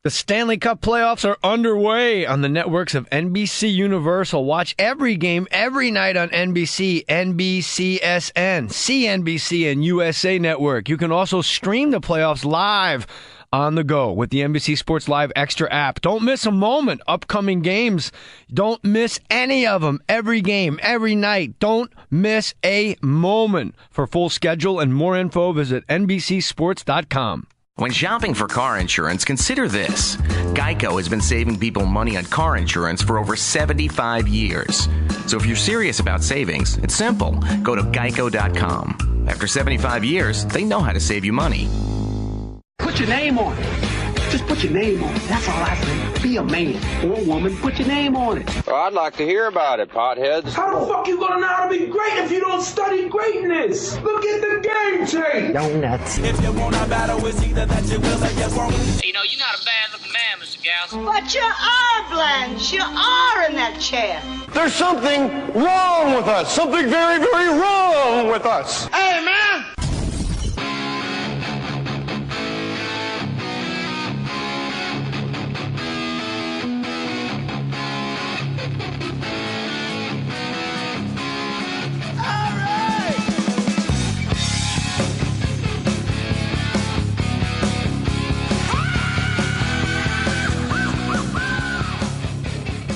The Stanley Cup playoffs are underway on the networks of NBC Universal. Watch every game every night on NBC, NBCSN, CNBC, and USA Network. You can also stream the playoffs live on the go with the NBC Sports Live Extra app. Don't miss a moment. Upcoming games. Don't miss any of them. Every game, every night. Don't miss a moment. For full schedule and more info, visit NBCSports.com. When shopping for car insurance, consider this. Geico has been saving people money on car insurance for over 75 years. So if you're serious about savings, it's simple. Go to geico.com. After 75 years, they know how to save you money. Put your name on it. Just put your name on it. That's all I say. Be a man or a woman. Put your name on it. Well, I'd like to hear about it, potheads. How the fuck you gonna know how to be great if you don't study greatness? Look at the game tape. Donuts. If you want a battle, it's either that you will or you won't. You know, you're not a bad-looking man, Mr. Gals. But you are, Blanche. You are in that chair. There's something wrong with us. Something very, very wrong with us. Hey, man.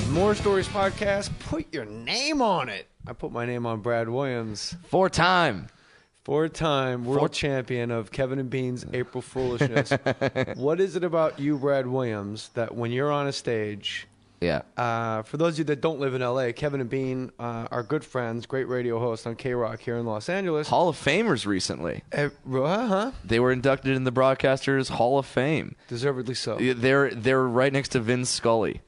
Mohr Stories podcast. Put your name on it. I put my name on Brad Williams. Four-time World champion of Kevin and Bean's April Foolishness. What is it about you, Brad Williams, that when you're on a stage... Yeah. For those of you that don't live in L.A., Kevin and Bean are good friends, great radio hosts on K-Rock here in Los Angeles. Hall of Famers recently. Uh-huh. They were inducted in the Broadcasters Hall of Fame. Deservedly so. They're right next to Vin Scully.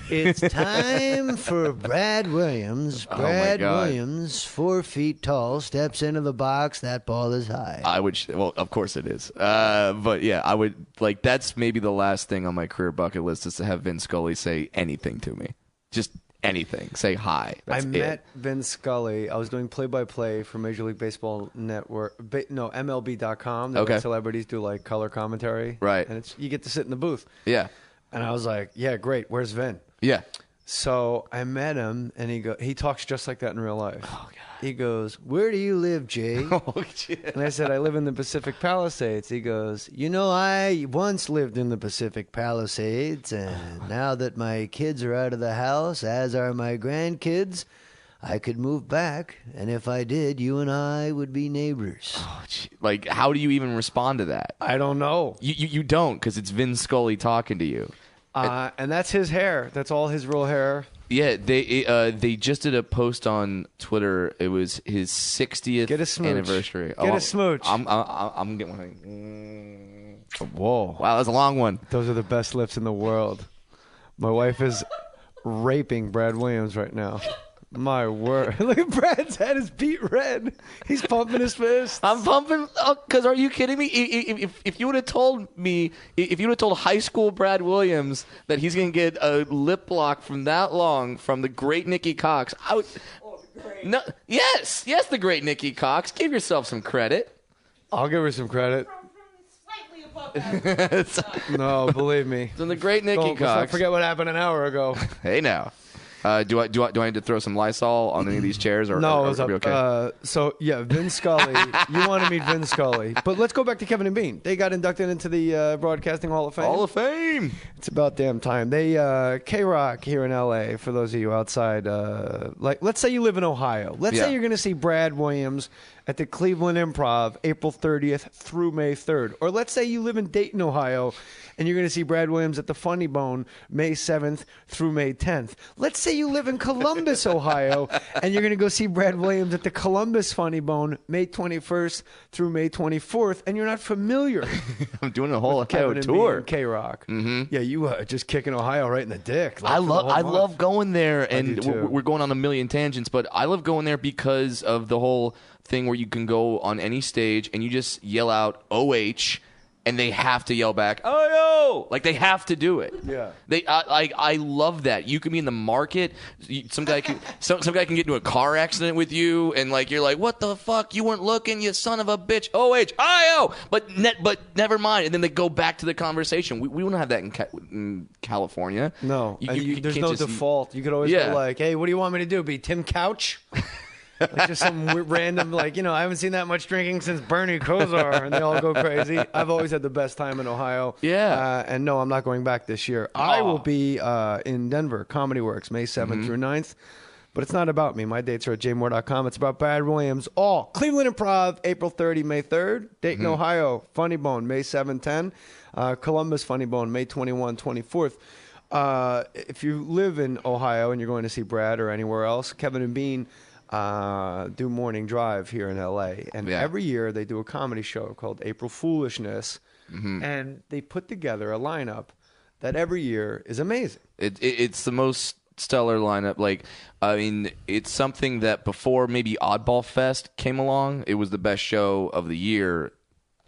It's time for Brad Williams. Brad Williams, 4 feet tall, steps into the box. That ball is high. Well, of course it is. But yeah, I would like. That's maybe the last thing on my career bucket list is to have Vin Scully say anything to me. Just anything. Say hi. That's I met Vin Scully. I was doing play-by-play for Major League Baseball Network. MLB.com. Okay. Celebrities do like color commentary. Right. And you get to sit in the booth. Yeah. And I was like, yeah, great. Where's Vin? Yeah. So I met him, and he talks just like that in real life. Oh, God. He goes, where do you live, Jay? Oh, shit. And I said, I live in the Pacific Palisades. He goes, I once lived in the Pacific Palisades, and now that my kids are out of the house, as are my grandkids, I could move back, and if I did, you and I would be neighbors. Oh, like, how do you even respond to that? I don't know. You don't, because it's Vin Scully talking to you. And that's his hair. That's all his real hair. Yeah, they just did a post on Twitter. It was his 60th anniversary. Get a smooch. I'm getting one. Whoa. Wow, that's a long one. Those are the best lips in the world. My wife is raping Brad Williams right now. My word. Look at Brad's head is beat red. He's pumping his fist. I'm pumping because are you kidding me? If you would have told me, if you would have told high school Brad Williams that he's going to get a lip lock from that long from the great Nikki Cox, I would... No, yes, the great Nikki Cox. Give yourself some credit. I'll give her some credit. No, believe me. From the great Nikki Cox. Don't forget what happened an hour ago. Hey now. Do I need to throw some Lysol on any of these chairs? Or, no, or, it was okay? So, yeah, Vin Scully. You want to meet Vin Scully. But let's go back to Kevin and Bean. They got inducted into the Broadcasting Hall of Fame. Hall of Fame. It's about damn time. They K-Rock here in L.A., for those of you outside. Let's say you live in Ohio. Let's say you're going to see Brad Williams at the Cleveland Improv April 30th through May 3rd. Or let's say you live in Dayton, Ohio, and you're going to see Brad Williams at the Funny Bone May 7th through May 10th. Let's say you live in Columbus, Ohio, and you're going to go see Brad Williams at the Columbus Funny Bone May 21st through May 24th, and you're not familiar. I'm doing a whole Ohio tour. K-Rock. Mm-hmm. Yeah, you are just kicking Ohio right in the dick. I love going there, and we're going on a million tangents, but I love going there because of the whole thing where you can go on any stage and you just yell out OH and they have to yell back, "Oh yo!" Like they have to do it. Yeah. I love that. You can be in the market. Some guy can get into a car accident with you, and like you're like, "What the fuck? You weren't looking, you son of a bitch." O-H-I-O. But never mind. And then they go back to the conversation. We don't have that in California. No, there's no default. You could always Yeah. go like, "Hey, what do you want me to do? Be Tim Couch?" Like just some random, like, I haven't seen that much drinking since Bernie Kosar, and they all go crazy. I've always had the best time in Ohio. Yeah. And no, I'm not going back this year. I will be in Denver, Comedy Works, May 7th through 9th. But it's not about me. My dates are at jmohr.com. It's about Brad Williams. All Cleveland Improv, April 30, May 3rd. Dayton, Ohio, Funny Bone, May 7, 10. Columbus, Funny Bone, May 21, 24th. If you live in Ohio and you're going to see Brad or anywhere else, Kevin and Bean do Morning Drive here in L.A. And every year they do a comedy show called April Foolishness. And they put together a lineup that every year is amazing. It's the most stellar lineup. Like, I mean, it's something that before maybe Oddball Fest came along, it was the best show of the year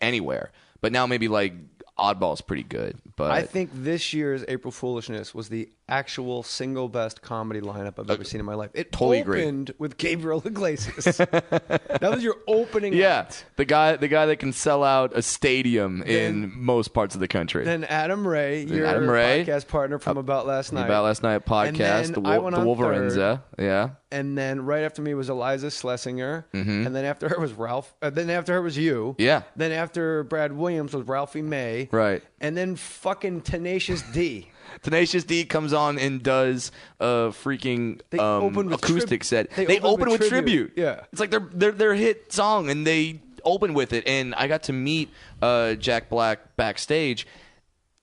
anywhere. But now maybe like Oddball's pretty good. But I think this year's April Foolishness was the actual single best comedy lineup I've ever seen in my life. It totally opened with Gabriel Iglesias. That was your opening act. the guy that can sell out a stadium in most parts of the country. Then Adam Ray, your podcast partner from About Last Night. About Last Night podcast, the Wolverines. Yeah. And then right after me was Eliza Schlesinger. And then after her was Ralph. Then after her was you. Yeah. Then after Brad Williams was Ralphie May. Right. And then fucking Tenacious D. Tenacious D comes on and does a freaking acoustic set. They open with tribute. Yeah, it's like their hit song, and they open with it. And I got to meet Jack Black backstage.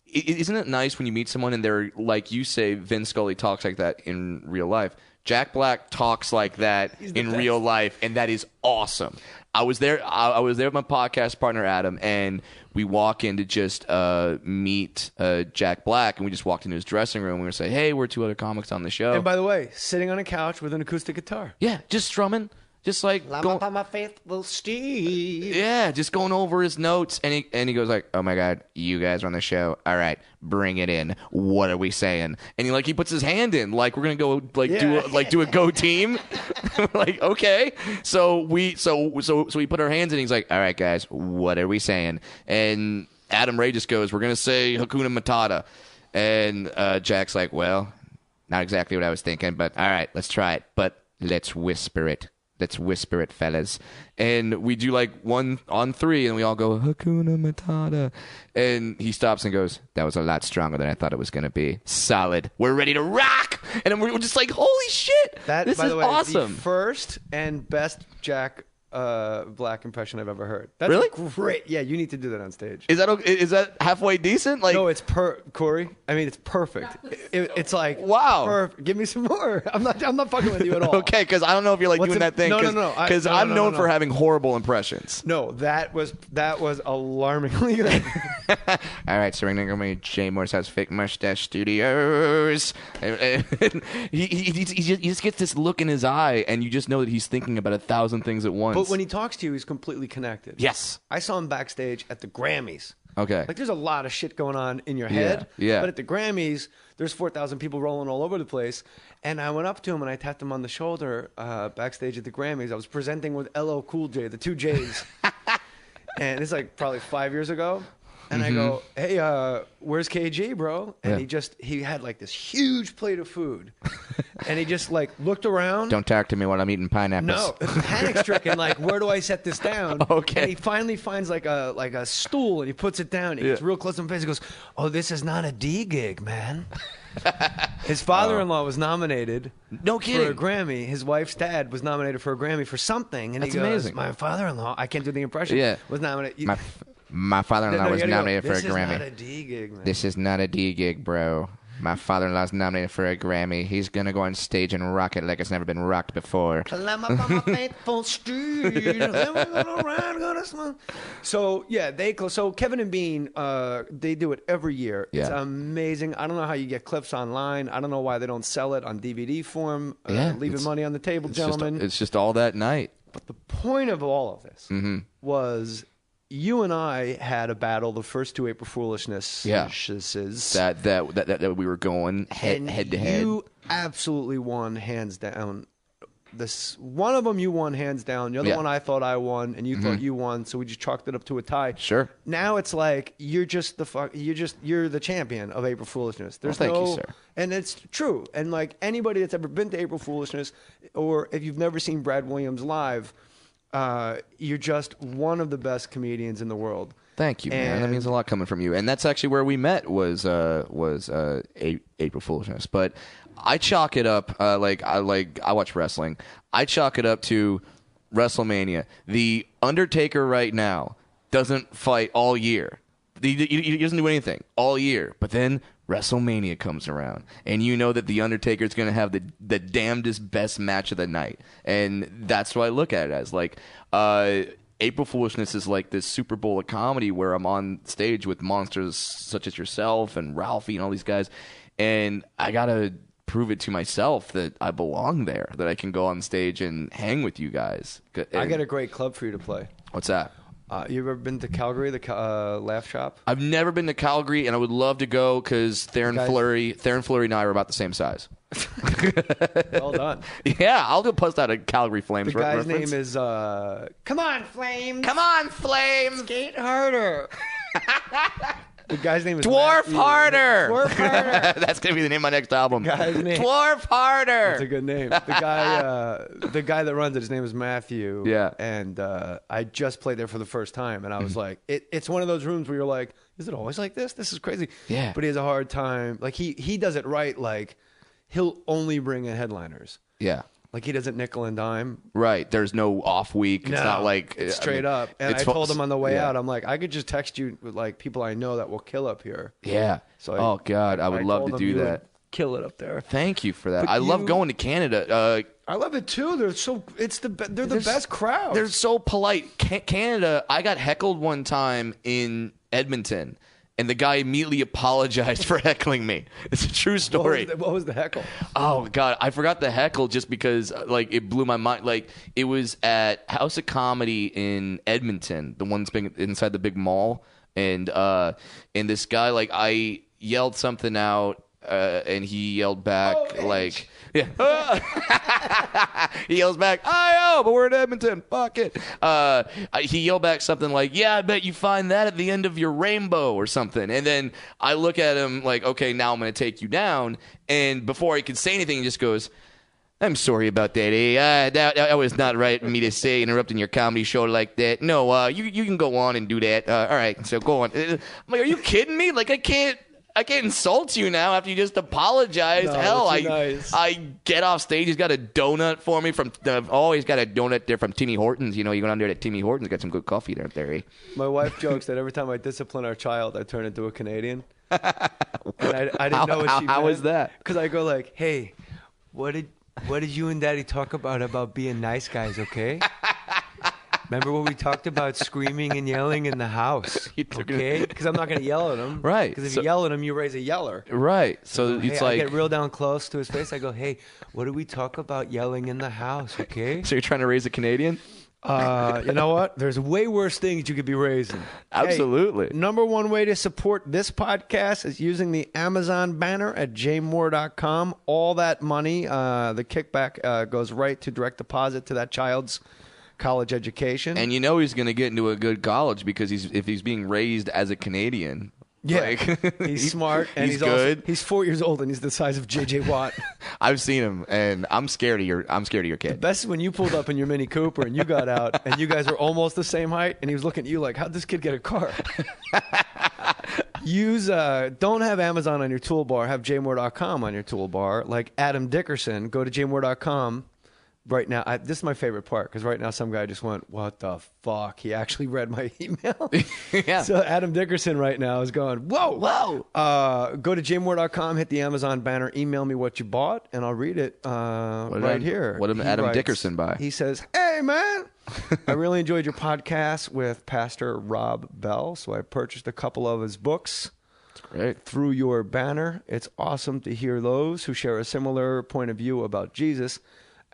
Isn't it nice when you meet someone and they're like you say, Vin Scully talks like that in real life? Jack Black talks like that in real life, and that is awesome. I was there. I was there with my podcast partner Adam, and we walk in to just meet Jack Black, and we just walked into his dressing room. We were saying, "Hey, we're two other comics on the show." And by the way, sitting on a couch with an acoustic guitar. Yeah, just strumming, just like going by my faithful Steve. Yeah, just going over his notes, and he goes like, "Oh my God, you guys are on the show. All right, bring it in. What are we saying?" And he puts his hand in, like we're gonna go do a go team. Like, okay. So we put our hands in. He's like, "All right, guys, what are we saying?" And Adam Ray just goes, "We're gonna say Hakuna Matata." And Jack's like, "Well, not exactly what I was thinking, but all right, let's try it. But let's whisper it. Let's whisper it, fellas." And we do like 1 on 3, and we all go, Hakuna Matata. And he stops and goes, "That was a lot stronger than I thought it was going to be. Solid. We're ready to rock." And we're just like, holy shit. This by is the way, awesome. The first and best Jack Black impression I've ever heard. That's really great. Yeah, you need to do that on stage. Is that okay? Is that halfway decent? Like, no, it's Corey. I mean, it's perfect. It's like, wow. Perfect. Give me some more. I'm not fucking with you at all. Okay, because I don't know if you're like doing that thing. No. Because I'm known for having horrible impressions. No, that was alarmingly good. All right, so we're gonna go to Jay Moore's House Fake Mustache Studios. And he just gets this look in his eye, and you just know that he's thinking about 1,000 things at once. But when he talks to you, he's completely connected. Yes. I saw him backstage at the Grammys. Okay. Like, there's a lot of shit going on in your head. Yeah. But at the Grammys, there's 4,000 people rolling all over the place. And I went up to him and I tapped him on the shoulder backstage at the Grammys. I was presenting with LL Cool J, the 2 J's. And it's like probably 5 years ago. And I go, "Hey, where's KG, bro?" And he had like this huge plate of food. And he just like looked around. Don't talk to me while I'm eating pineapples. No, panic stricken, like, where do I set this down? Okay. And he finally finds like a stool and he puts it down. He gets real close to my face. He goes, "Oh, this is not a D gig, man." His father-in-law was nominated. No kidding. For a Grammy. His wife's dad was nominated for a Grammy for something. And That's he goes, amazing. "My father-in-law," I can't do the impression. Yeah. Was nominated. My father-in-law was nominated for a Grammy. This is not a D gig, man. This is not a D gig, bro. My father-in-law's nominated for a Grammy. He's going to go on stage and rock it like it's never been rocked before. Climb up on my faithful street. So, yeah, so Kevin and Bean, they do it every year. It's amazing. I don't know how you get clips online. I don't know why they don't sell it on DVD form. Leaving money on the table, gentlemen. It's just all that night. But the point of all of this was you and I had a battle the first two April Foolishness. Yeah. That we were going head to head. You absolutely won hands down. One of them you won hands down. The other one I thought I won, and you thought you won. So we just chalked it up to a tie. Sure. Now it's like you're the champion of April Foolishness. There's thank you, sir. And it's true. And like anybody that's ever been to April Foolishness, or if you've never seen Brad Williams live, you're just one of the best comedians in the world. Thank you, man. That means a lot coming from you. And that's actually where we met was April Foolishness. But I chalk it up I watch wrestling. I chalk it up to WrestleMania. The Undertaker right now doesn't fight all year. He doesn't do anything all year. But then WrestleMania comes around, and you know that the Undertaker is going to have the damnedest best match of the night. And that's what I look at it as. Like, April Foolishness is like this Super Bowl of comedy where I'm on stage with monsters such as yourself and Ralphie and all these guys, and I got to prove it to myself that I belong there, that I can go on stage and hang with you guys. I got a great club for you to play. What's that? You ever been to Calgary, the Laugh Shop? I've never been to Calgary, and I would love to go because Theron Fleury and I are about the same size. Well done. Yeah, I'll go post out a Calgary Flames reference. The guy's name is Come on, Flames! Come on, Flames! Skate harder! The guy's name is Dwarf Matthew. Harder. Dwarf Harder. That's gonna be the name of my next album. Guy's name. Dwarf Harder. That's a good name. The guy that runs it, his name is Matthew. Yeah. And I just played there for the first time, and I was like, it's one of those rooms where you're like, is it always like this? This is crazy. Yeah. But he has a hard time. Like he does it right. Like he'll only bring in headliners. Yeah. Like he doesn't nickel and dime. Right. There's no off week. It's not like it's straight up. And I told him on the way out, I'm like, I could just text you with like people I know that will kill up here. Yeah. So God, I would love to do that. Kill it up there. Thank you for that. I love going to Canada. I love it too. They're the best crowd. They're so polite. Canada. I got heckled one time in Edmonton. And the guy immediately apologized for heckling me. It's a true story. What was the heckle? Oh, God. I forgot the heckle just because, like, it blew my mind. Like, it was at House of Comedy in Edmonton, the one that's inside the big mall. And this guy, like, I yelled something out, and he yelled back, like... Yeah. He yells back, but we're in Edmonton. Fuck it. He yelled back something like, yeah, I bet you find that at the end of your rainbow or something. And then I look at him like, okay, now I'm going to take you down. And before I can say anything, he just goes, I'm sorry about that. That was not right for me to say, interrupting your comedy show like that. No, you can go on and do that. All right, so go on. I'm like, are you kidding me? Like, I can't insult you now after you just apologized. No, hell, nice. I get off stage. He's got a donut for me he's got a donut there from Timmy Hortons. You know, you go down there to Timmy Hortons, got some good coffee there. My wife jokes that every time I discipline our child, I turn into a Canadian. And I didn't know what she meant. How was that? Because I go like, hey, what did you and Daddy talk about being nice guys, okay? Remember when we talked about screaming and yelling in the house, okay? Because I'm not going to yell at him. Right. Because if you yell at him, you raise a yeller. Right. So it's I get real down close to his face. I go, hey, what did we talk about yelling in the house, okay? So you're trying to raise a Canadian? You know what? There's way worse things you could be raising. Absolutely. Hey, number one way to support this podcast is using the Amazon banner at jmohr.com. All that money, the kickback goes right to direct deposit to that child's college education. And you know he's going to get into a good college because if he's being raised as a Canadian. Yeah, he's smart and he's good. He's 4 years old and he's the size of J.J. Watt. I've seen him and I'm scared of your kid. The best is when you pulled up in your Mini Cooper and you got out and you guys were almost the same height and he was looking at you like, how'd this kid get a car? Don't have Amazon on your toolbar, have jmohr.com on your toolbar. Like Adam Dickerson, go to jmohr.com. Right now, this is my favorite part because right now some guy just went, what the fuck? He actually read my email. Yeah. So Adam Dickerson right now is going, whoa. Go to jmohr.com, hit the Amazon banner, email me what you bought, and I'll read it here. What did Adam Dickerson buy? He says, hey, man, I really enjoyed your podcast with Pastor Rob Bell, so I purchased a couple of his books. Great. Through your banner. It's awesome to hear those who share a similar point of view about Jesus.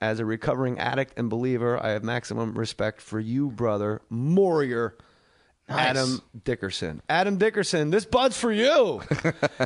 As a recovering addict and believer, I have maximum respect for you, brother Mohr. Nice. Adam Dickerson. Adam Dickerson, this bud's for you.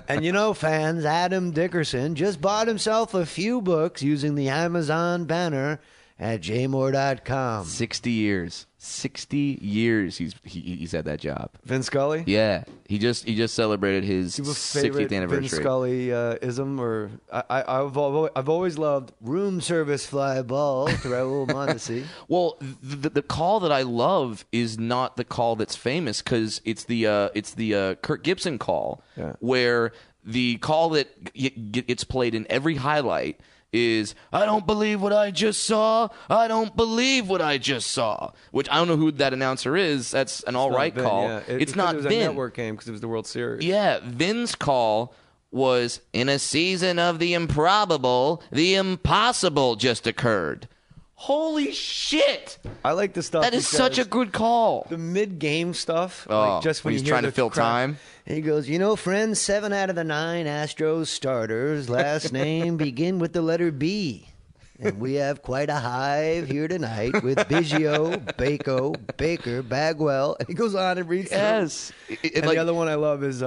And you know, fans, Adam Dickerson just bought himself a few books using the Amazon banner at jmohr.com. 60 years. 60 years he's had that job. Vin Scully? Yeah. He just celebrated his Do you have a 60th favorite anniversary. Vin Scully ism? Or I've always loved Room service fly ball to Raul Mondesi. Well, the call that I love is not the call that's famous because it's the Kirk Gibson call, where the call that gets played in every highlight is, I don't believe what I just saw. I don't believe what I just saw. Which I don't know who that announcer is. That's an all-right call. Yeah. It's not Vin. It was Vin. a network game because it was the World Series. Yeah, Vin's call was, in a season of the improbable, the impossible just occurred. Holy shit! I like the stuff. That is such a good call. The mid-game stuff. Oh, like just when he's you hear trying to fill time. He goes, you know, friends, 7 out of the 9 Astros starters' last name begin with the letter B. And we have quite a hive here tonight with Biggio, Bako, Baker, Bagwell. And he goes on and reads Yes. And the other one I love is...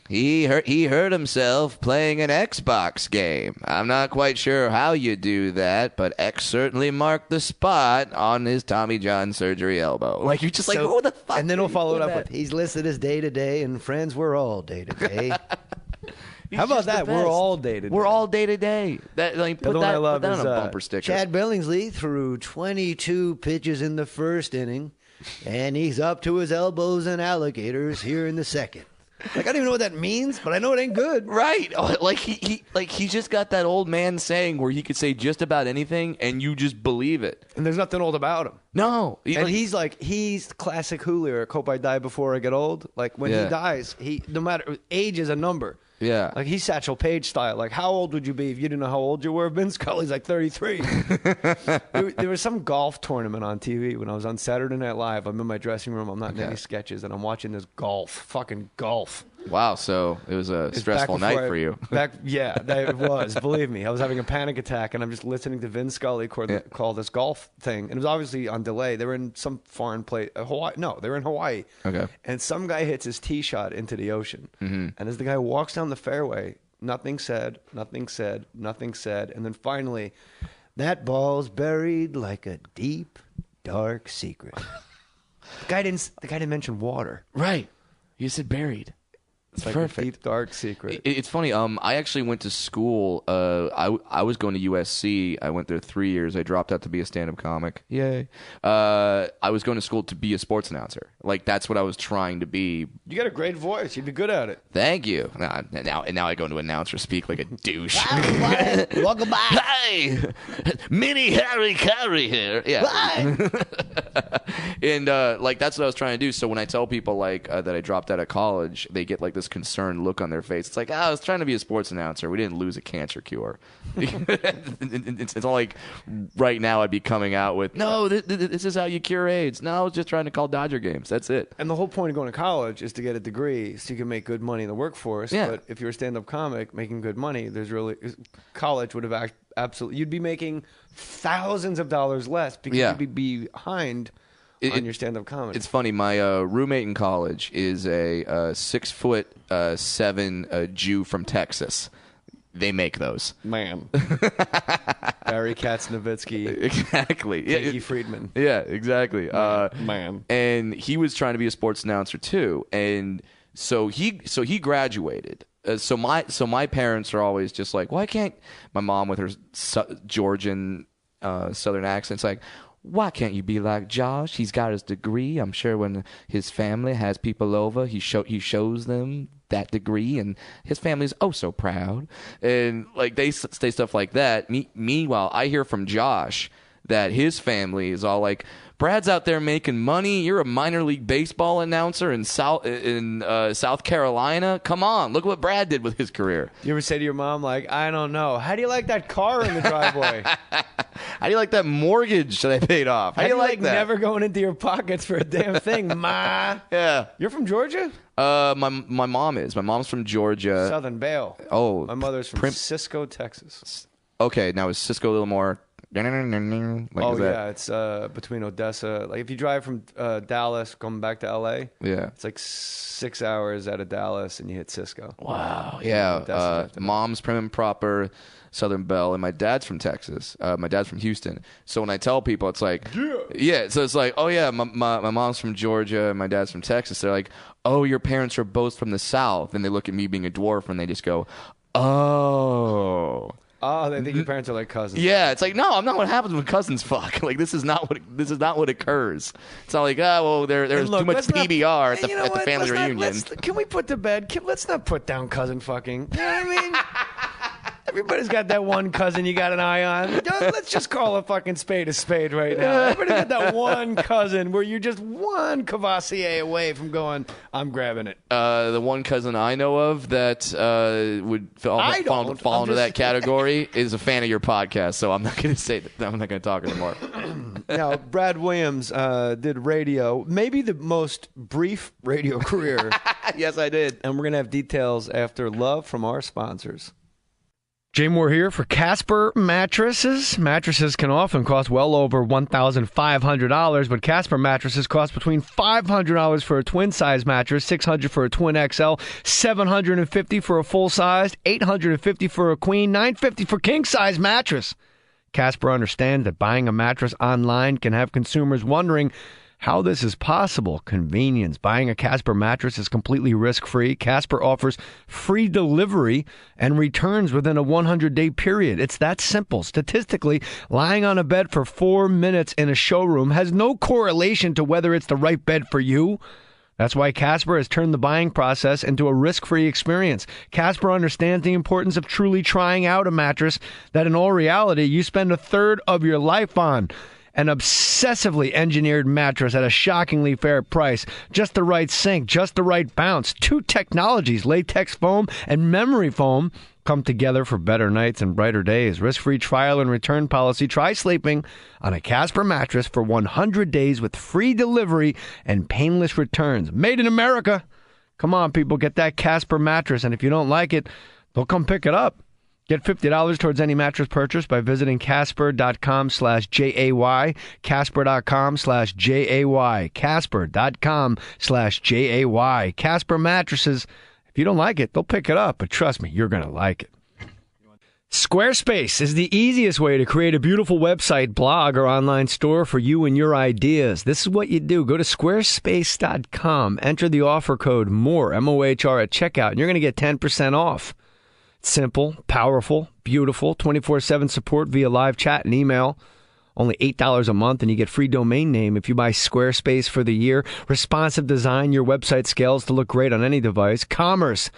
He hurt himself playing an Xbox game. I'm not quite sure how you do that, but X certainly marked the spot on his Tommy John surgery elbow. Like, you're just like, who the fuck? And then he'll follow it up with, he's listed as day-to-day, and friends, we're all day-to-day. how about that? We're all day-to-day. We're all day-to-day. That, like, put that on a bumper sticker. Chad Billingsley threw 22 pitches in the first inning, and he's up to his elbows in alligators here in the second. Like, I don't even know what that means, but I know it ain't good. Right. Like he just got that old man saying where he could say just about anything and you just believe it. And there's nothing old about him. No. He's classic Who lyric, hope I die before I get old. Like, when he dies, no matter, age is a number. Yeah. Like, he's Satchel Paige style. Like, how old would you be if you didn't know how old you were? Vin Scully's like 33. there was some golf tournament on TV when I was on Saturday Night Live. I'm in my dressing room. I'm not in any sketches, and I'm watching this fucking golf. Wow, so it was a stressful night for you. It was. Believe me. I was having a panic attack, and I'm just listening to Vin Scully call this golf thing. And it was obviously on delay. They were in some foreign place. Hawaii. No, they were in Hawaii. Okay. And some guy hits his tee shot into the ocean. Mm-hmm. And as the guy walks down the fairway, nothing said. And then finally, that ball's buried like a deep, dark secret. the guy didn't mention water. Right. You said buried. It's like perfect. A deep, dark secret. It's funny. I actually went to school. I was going to USC. I went there 3 years. I dropped out to be a stand-up comic. Yay. I was going to school to be a sports announcer. Like, that's what I was trying to be. You got a great voice. You'd be good at it. Thank you. Now I go to announce or speak like a douche. Welcome back. Hey, Mini Harry Carey here. Yeah. And like, that's what I was trying to do. So when I tell people like that I dropped out of college, they get like this concerned look on their face. It's like, I was trying to be a sports announcer. We didn't lose a cancer cure. It's not like right now I'd be coming out with, no, this is how you cure AIDS. No, I was just trying to call Dodger games. That's it. And the whole point of going to college is to get a degree so you can make good money in the workforce. Yeah. But if you're a stand-up comic making good money, college would have absolutely, you'd be making thousands of dollars less because you'd be behind on your stand-up comedy. It's funny. My roommate in college is a 6'7" Jew from Texas. They make those. Man. Barry Katz-Nowitzki. Exactly. Jakey Friedman. Yeah, exactly. Man. And he was trying to be a sports announcer too. And so he graduated. So my parents are always just like, why can't my mom with her Georgian Southern accent's like, why can't you be like Josh? He's got his degree. I'm sure when his family has people over, he shows them that degree, and his family's oh so proud. And like they say stuff like that. Meanwhile, I hear from Josh that his family is all like, Brad's out there making money. You're a minor league baseball announcer in South Carolina. Come on, look what Brad did with his career. You ever say to your mom, like, I don't know, how do you like that car in the driveway? How do you like that mortgage that I paid off? How do you like that? Never going into your pockets for a damn thing, ma? Yeah. You're from Georgia? My mom is. My mom's from Georgia. Southern Belle. Oh. My mother's from Cisco, Texas. Okay, now is Cisco a little more It's between Odessa. Like if you drive from Dallas, coming back to LA, it's like 6 hours out of Dallas, and you hit Cisco. Wow. Yeah. Mom's prim and proper Southern Belle, and my dad's from Texas. My dad's from Houston. So when I tell people, it's like, yeah. So it's like, oh yeah, my mom's from Georgia, and my dad's from Texas. They're like, oh, your parents are both from the South, and they look at me being a dwarf, and they just go, oh. Oh, they think your parents are like cousins. Yeah, it's like, no, I'm not what happens when cousins fuck. Like this is not what occurs. It's not like, oh, well, there's too much PBR at the family reunion. Can we put to bed? Let's not put down cousin fucking. You know what I mean? Everybody's got that one cousin you got an eye on. Let's just call a fucking spade right now. Everybody's got that one cousin where you're just one Cavassier away from going, I'm grabbing it. The one cousin I know of that would fall into that category is a fan of your podcast, so I'm not going to say that. I'm not going to talk anymore. Now, Brad Williams did radio, maybe the most brief radio career. Yes, I did. And we're going to have details after love from our sponsors. Jay Mohr here for Casper Mattresses. Mattresses can often cost well over $1,500, but Casper Mattresses cost between $500 for a twin-size mattress, $600 for a twin XL, $750 for a full-size, $850 for a queen, $950 for king-size mattress. Casper understands that buying a mattress online can have consumers wondering how this is possible. Convenience. Buying a Casper mattress is completely risk-free. Casper offers free delivery and returns within a 100-day period. It's that simple. Statistically, lying on a bed for 4 minutes in a showroom has no correlation to whether it's the right bed for you. That's why Casper has turned the buying process into a risk-free experience. Casper understands the importance of truly trying out a mattress that in all reality you spend a third of your life on. An obsessively engineered mattress at a shockingly fair price. Just the right sink, just the right bounce. 2 technologies, latex foam and memory foam, come together for better nights and brighter days. Risk-free trial and return policy. Try sleeping on a Casper mattress for 100 days with free delivery and painless returns. Made in America. Come on, people, get that Casper mattress, and if you don't like it, they'll come pick it up. Get $50 towards any mattress purchase by visiting Casper.com/JAY. Casper.com/JAY. Casper.com/JAY. Casper mattresses. If you don't like it, they'll pick it up. But trust me, you're going to like it. Squarespace is the easiest way to create a beautiful website, blog, or online store for you and your ideas. This is what you do. Go to squarespace.com. Enter the offer code MOHR, M-O-H-R, at checkout, and you're going to get 10% off. Simple, powerful, beautiful, 24/7 support via live chat and email. Only $8 a month, and you get free domain name if you buy Squarespace for the year. Responsive design, your website scales to look great on any device. Commerce,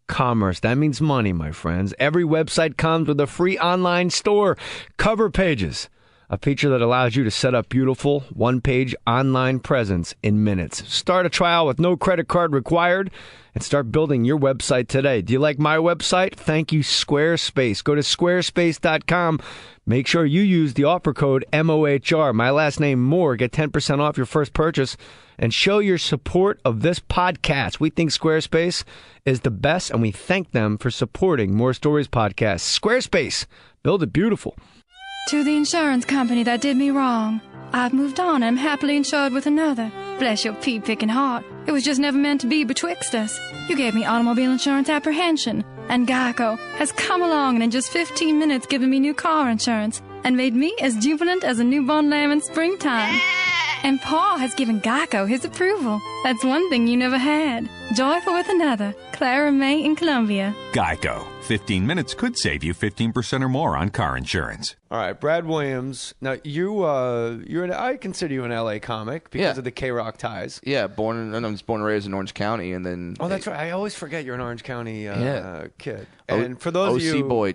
that means money, my friends. Every website comes with a free online store. Cover pages, a feature that allows you to set up beautiful one-page online presence in minutes. Start a trial with no credit card required and start building your website today. Do you like my website? Thank you, Squarespace. Go to squarespace.com. Make sure you use the offer code MOHR, my last name Mohr. Get 10% off your first purchase and show your support of this podcast. We think Squarespace is the best, and we thank them for supporting Mohr Stories podcast. Squarespace, build it beautiful. To the insurance company that did me wrong, I've moved on and am happily insured with another. Bless your pea-picking heart. It was just never meant to be betwixt us. You gave me automobile insurance apprehension, and Geico has come along and in just 15 minutes given me new car insurance and made me as jubilant as a newborn lamb in springtime. And Paul has given Geico his approval. That's one thing you never had. Joyful with another. Clara May in Columbia. Geico. 15 minutes could save you 15% or more on car insurance. All right, Brad Williams. Now, I consider you an L.A. comic because of the K-Rock ties. Yeah, I was born and raised in Orange County, and then... Oh, that's right. I always forget you're an Orange County kid. And for those of you... OC boy,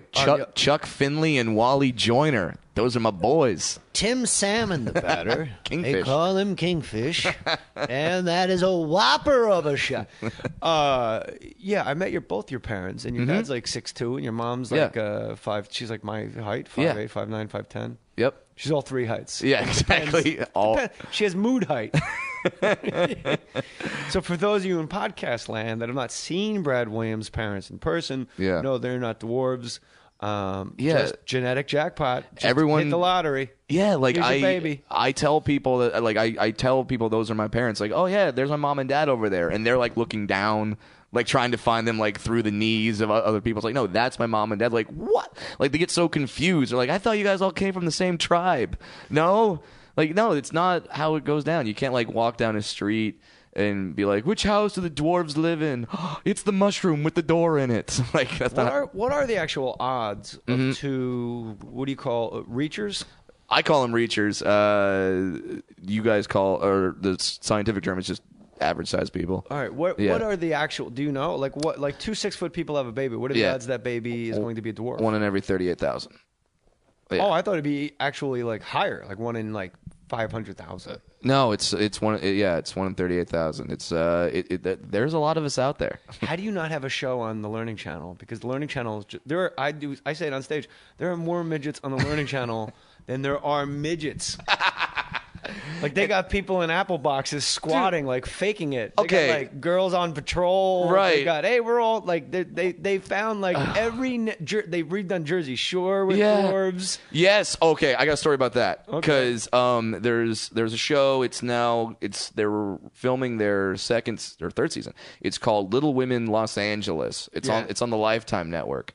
Chuck Finley and Wally Joyner. Those are my boys. Tim Salmon, the batter. Kingfish. They call him Kingfish. And that is a whopper of a shot. Yeah, I met both your parents, and your dad's like 6'2", and your mom's like 5. She's like my height, 5'8", 5'9", 5'10". Yep. She's all 3 heights. Yeah, exactly. She has mood height. So for those of you in podcast land that have not seen Brad Williams' parents in person, no, they're not dwarves. Just genetic jackpot. Just Everyone hit the lottery. Yeah, like Here's your baby. I tell people that I tell people those are my parents. Like, oh yeah, there's my mom and dad over there, and they're like looking down, like trying to find them like through the knees of other people. It's like, no, that's my mom and dad. Like, what? Like they get so confused. They're like, I thought you guys all came from the same tribe. No, it's not how it goes down. You can't like walk down a street and be like, which house do the dwarves live in? It's the mushroom with the door in it. Like that's what are the actual odds of two? What do you call reachers? I call them reachers. You guys call, or the scientific term is just average sized people. All right. What are the actual? Do you know? Like what? Like 2 6-foot people have a baby. What are the odds that baby is going to be a dwarf? 1 in every 38,000. Yeah. Oh, I thought it'd be actually like higher, like 1 in like 500,000. No, it's 1. Yeah, it's 1 in 38,000. It's there's a lot of us out there. How do you not have a show on the Learning Channel? Because the Learning Channel is I say it on stage. There are more midgets on the Learning Channel than there are midgets. Like they got people in apple boxes squatting, like faking it. They got, like girls on patrol. Right. They got we're all like they found like they've redone Jersey Shore with dwarves. Yes. Okay. I got a story about that because there's a show. They're filming their second or third season. It's called Little Women Los Angeles. It's on the Lifetime network.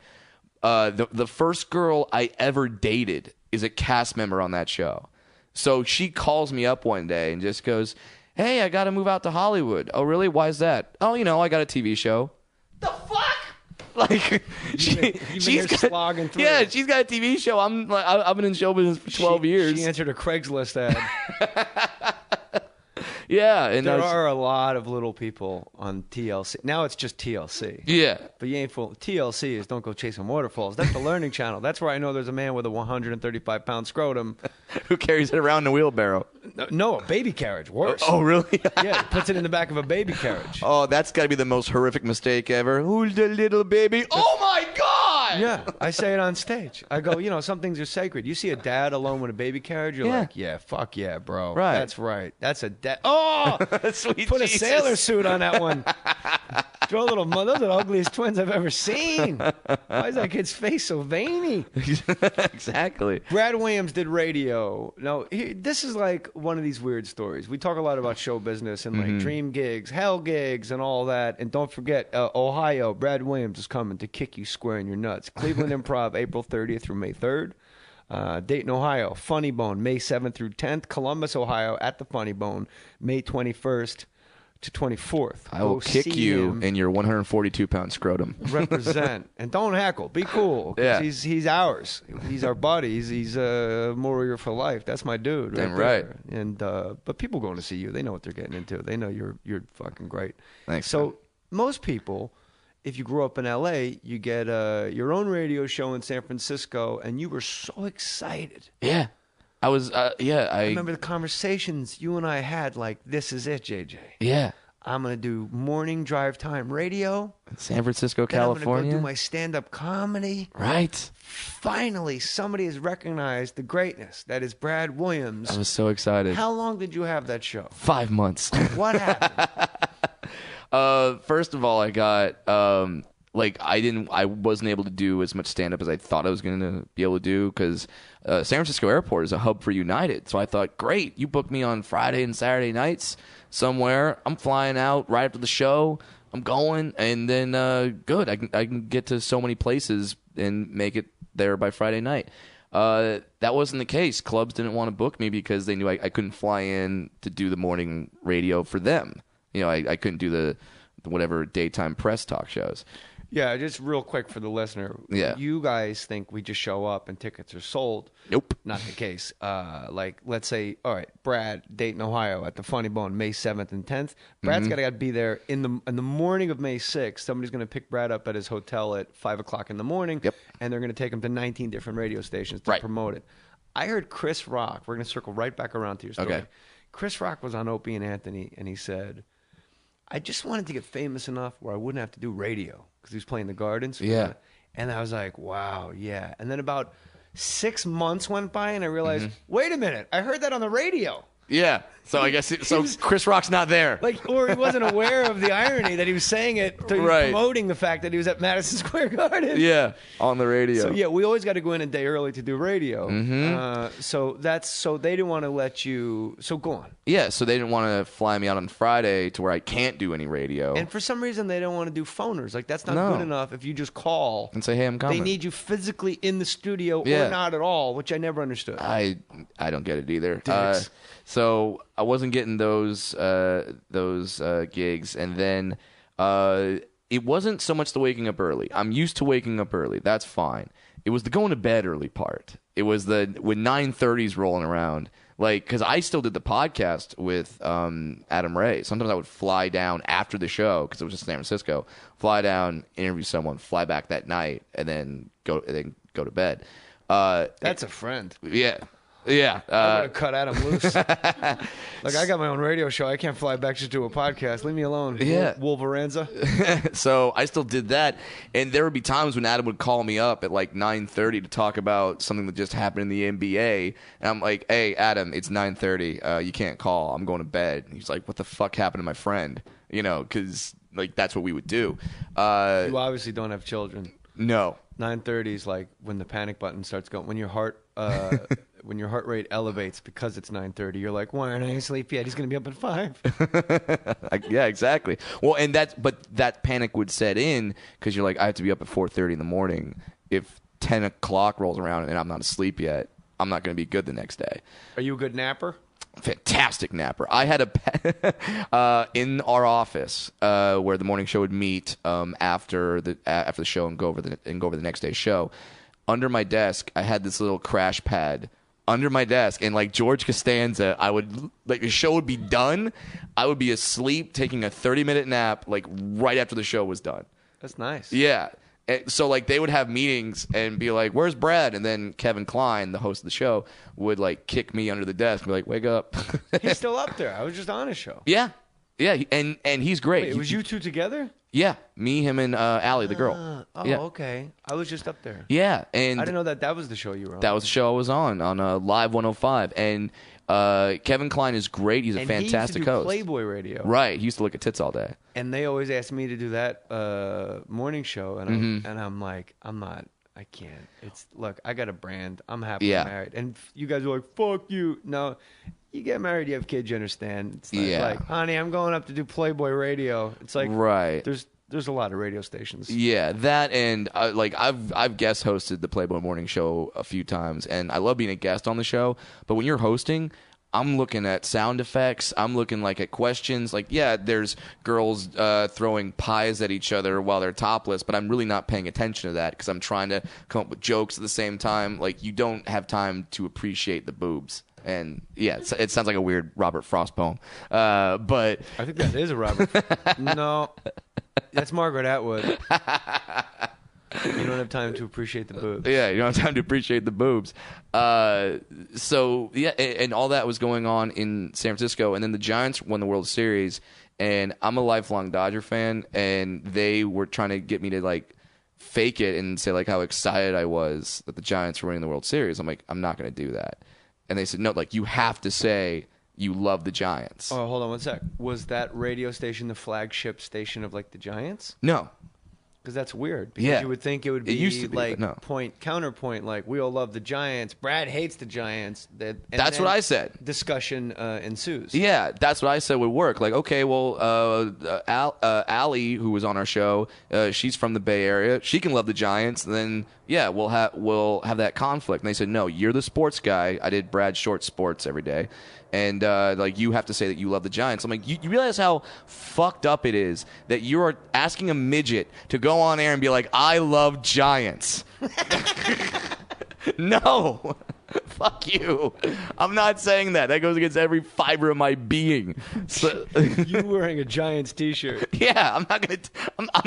The first girl I ever dated is a cast member on that show. So she calls me up one day and just goes, hey, I got to move out to Hollywood. Oh, really? Why is that? Oh, I got a TV show. The fuck? Like, she's slogging through. Yeah, she's got a TV show. I've been in show business for 12 years. She answered a Craigslist ad. Yeah. And there are a lot of little people on TLC. Now it's just TLC. Yeah. But you ain't full. TLC is Don't Go Chasing Waterfalls. That's the Learning Channel. That's where I know there's a man with a 135-pound scrotum. Who carries it around in a wheelbarrow. No, a baby carriage. Worse. Oh, really? Yeah, he puts it in the back of a baby carriage. Oh, that's got to be the most horrific mistake ever. Who's the little baby? Oh, my God! Yeah, I say it on stage. I go, some things are sacred. You see a dad alone with a baby carriage, you're like, yeah, fuck yeah, bro. Right. That's right. That's a dad. Oh! Sweet Put Jesus. a sailor suit on that one. Throw a little mud. Those are the ugliest twins I've ever seen. Why is that kid's face so veiny? Exactly. Brad Williams did radio. Now, this is like one of these weird stories. We talk a lot about show business and like dream gigs, hell gigs, and all that. And don't forget, Ohio, Brad Williams is coming to kick you square in your nuts. Cleveland Improv, April 30th through May 3rd. Dayton, Ohio, Funny Bone, May 7th through 10th. Columbus, Ohio, at the Funny Bone, May 21st to 24th. I will kick you in your 142-pound scrotum. Represent. And don't heckle. Be cool. Yeah. He's ours. He's our buddy. He's a warrior for life. That's my dude. Damn right. And but people going to see you. They know what they're getting into. They know you're fucking great. Thanks. So man. Most people, if you grew up in L.A., you get your own radio show in San Francisco, and you were so excited. Yeah. I was, I remember the conversations you and I had, like, this is it, JJ. Yeah. I'm going to do morning drive time radio. San Francisco, then California. I'm going to go do my stand-up comedy. Right. Finally, somebody has recognized the greatness that is Brad Williams. I was so excited. How long did you have that show? 5 months. What happened? First of all, I got I wasn't able to do as much stand-up as I thought I was going to be able to do because San Francisco Airport is a hub for United. So I thought, great, you booked me on Friday and Saturday nights somewhere. I'm flying out right after the show. I'm going, and then good. I can get to so many places and make it there by Friday night. That wasn't the case. Clubs didn't want to book me because they knew I couldn't fly in to do the morning radio for them. I couldn't do the whatever daytime press talk shows. Yeah, just real quick for the listener. Yeah. You guys think we just show up and tickets are sold. Nope. Not the case. Let's say, all right, Brad, Dayton, Ohio, at the Funny Bone, May 7th and 10th. Brad's got to be there in the morning of May 6th. Somebody's going to pick Brad up at his hotel at 5 o'clock in the morning. Yep. And they're going to take him to 19 different radio stations to promote it. I heard Chris Rock. We're going to circle right back around to your story. Okay. Chris Rock was on Opie and Anthony, and he said, I just wanted to get famous enough where I wouldn't have to do radio because he was playing the Gardens. Yeah. And I was like, wow, yeah. And then about 6 months went by and I realized, wait a minute, I heard that on the radio. Yeah. So I guess Chris Rock's not there. Or he wasn't aware of the irony that he was saying it. So he was Right. promoting the fact that he was at Madison Square Garden. Yeah, on the radio. So yeah, we always got to go in a day early to do radio. So they didn't want to let you. So go on. Yeah, so they didn't want to fly me out on Friday to where I can't do any radio. And for some reason, they don't want to do phoners. Like that's not No. good enough. If you just call and say, "Hey, I'm coming," they need you physically in the studio Yeah. or not at all, which I never understood. I don't get it either. Dicks. So I wasn't getting those gigs, and then it wasn't so much the waking up early. I'm used to waking up early. That's fine. It was the going to bed early part. It was when 9:30s rolling around. Because I still did the podcast with Adam Ray. Sometimes I would fly down after the show because it was just San Francisco. Fly down, interview someone, fly back that night, and then go to bed. That's a friend. Yeah. Yeah. I'm going to cut Adam loose. I got my own radio show. I can't fly back just to a podcast. Leave me alone. Yeah. Wolveranza. So I still did that. And there would be times when Adam would call me up at 9:30 to talk about something that just happened in the NBA. And I'm like, hey, Adam, it's 9:30. You can't call. I'm going to bed. And he's like, what the fuck happened to my friend? Because that's what we would do. You obviously don't have children. No. 9:30 is like when the panic button starts going. When your heart rate elevates because it's 9:30, you're like, why aren't I asleep yet? He's going to be up at 5. Yeah, exactly. Well, but that panic would set in because you're like, I have to be up at 4:30 in the morning. If 10 o'clock rolls around and I'm not asleep yet, I'm not going to be good the next day. Are you a good napper? Fantastic napper. I had in our office where the morning show would meet after the show and go over the next day's show. Under my desk, I had this little crash pad under my desk, and like George Costanza, I would the show would be done. I would be asleep, taking a 30-minute nap, right after the show was done. That's nice. Yeah. So they would have meetings and be like, "Where's Brad?" And then Kevin Kline, the host of the show, would kick me under the desk and be like, "Wake up." He's still up there. I was just on his show. Yeah, and he's great. Wait, was you two together? Yeah, me, him, and Allie, the girl. Yeah. Okay. I was just up there. Yeah, and I didn't know that was the show you were on. That was the show I was on Live 105, and Kevin Kline is great. He's a fantastic host. Playboy Radio. Right. He used to look at tits all day. And they always asked me to do that morning show, and I'm like, I can't. Look, I got a brand. I'm happily married. And you guys are like, fuck you. No, you get married, you have kids, you understand. It's not like, honey, I'm going up to do Playboy Radio. It's like, right. There's a lot of radio stations. Yeah, that and I've guest hosted the Playboy Morning Show a few times, and I love being a guest on the show. But when you're hosting, I'm looking at sound effects. I'm looking at questions. There's girls throwing pies at each other while they're topless, but I'm really not paying attention to that because I'm trying to come up with jokes at the same time. You don't have time to appreciate the boobs. And yeah, it sounds like a weird Robert Frost poem. But I think that is a Robert. No, that's Margaret Atwood. You don't have time to appreciate the boobs. Yeah, you don't have time to appreciate the boobs. So yeah, and all that was going on in San Francisco, and then the Giants won the World Series, and I'm a lifelong Dodger fan, and they were trying to get me to fake it and say how excited I was that the Giants were winning the World Series. I'm like, I'm not going to do that. And they said, no, you have to say you love the Giants. Oh, hold on one sec. Was that radio station the flagship station of the Giants? No. Because that's weird. Because you would think it would be, used to be, no. counterpoint, we all love the Giants. Brad hates the Giants. That's what I said. Discussion ensues. Yeah, that's what I said would work. Okay, well, Allie, who was on our show, she's from the Bay Area. She can love the Giants. And then, yeah, we'll have that conflict. And they said, no, you're the sports guy. I did Brad Short Sports every day. And you have to say that you love the Giants. I'm like, you realize how fucked up it is that you're asking a midget to go on air and be like, I love Giants. No. Fuck you. I'm not saying that. That goes against every fiber of my being. So, you wearing a Giants t-shirt. Yeah, I'm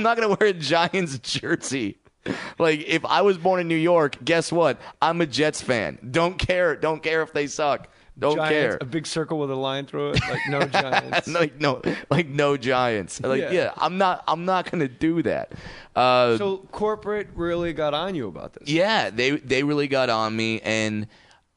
not gonna wear a Giants jersey. If I was born in New York, guess what? I'm a Jets fan. Don't care if they suck. Don't Giants, care. A big circle with a line through it, no Giants. no Giants. I'm not gonna do that. So corporate really got on you about this. Yeah, they really got on me, and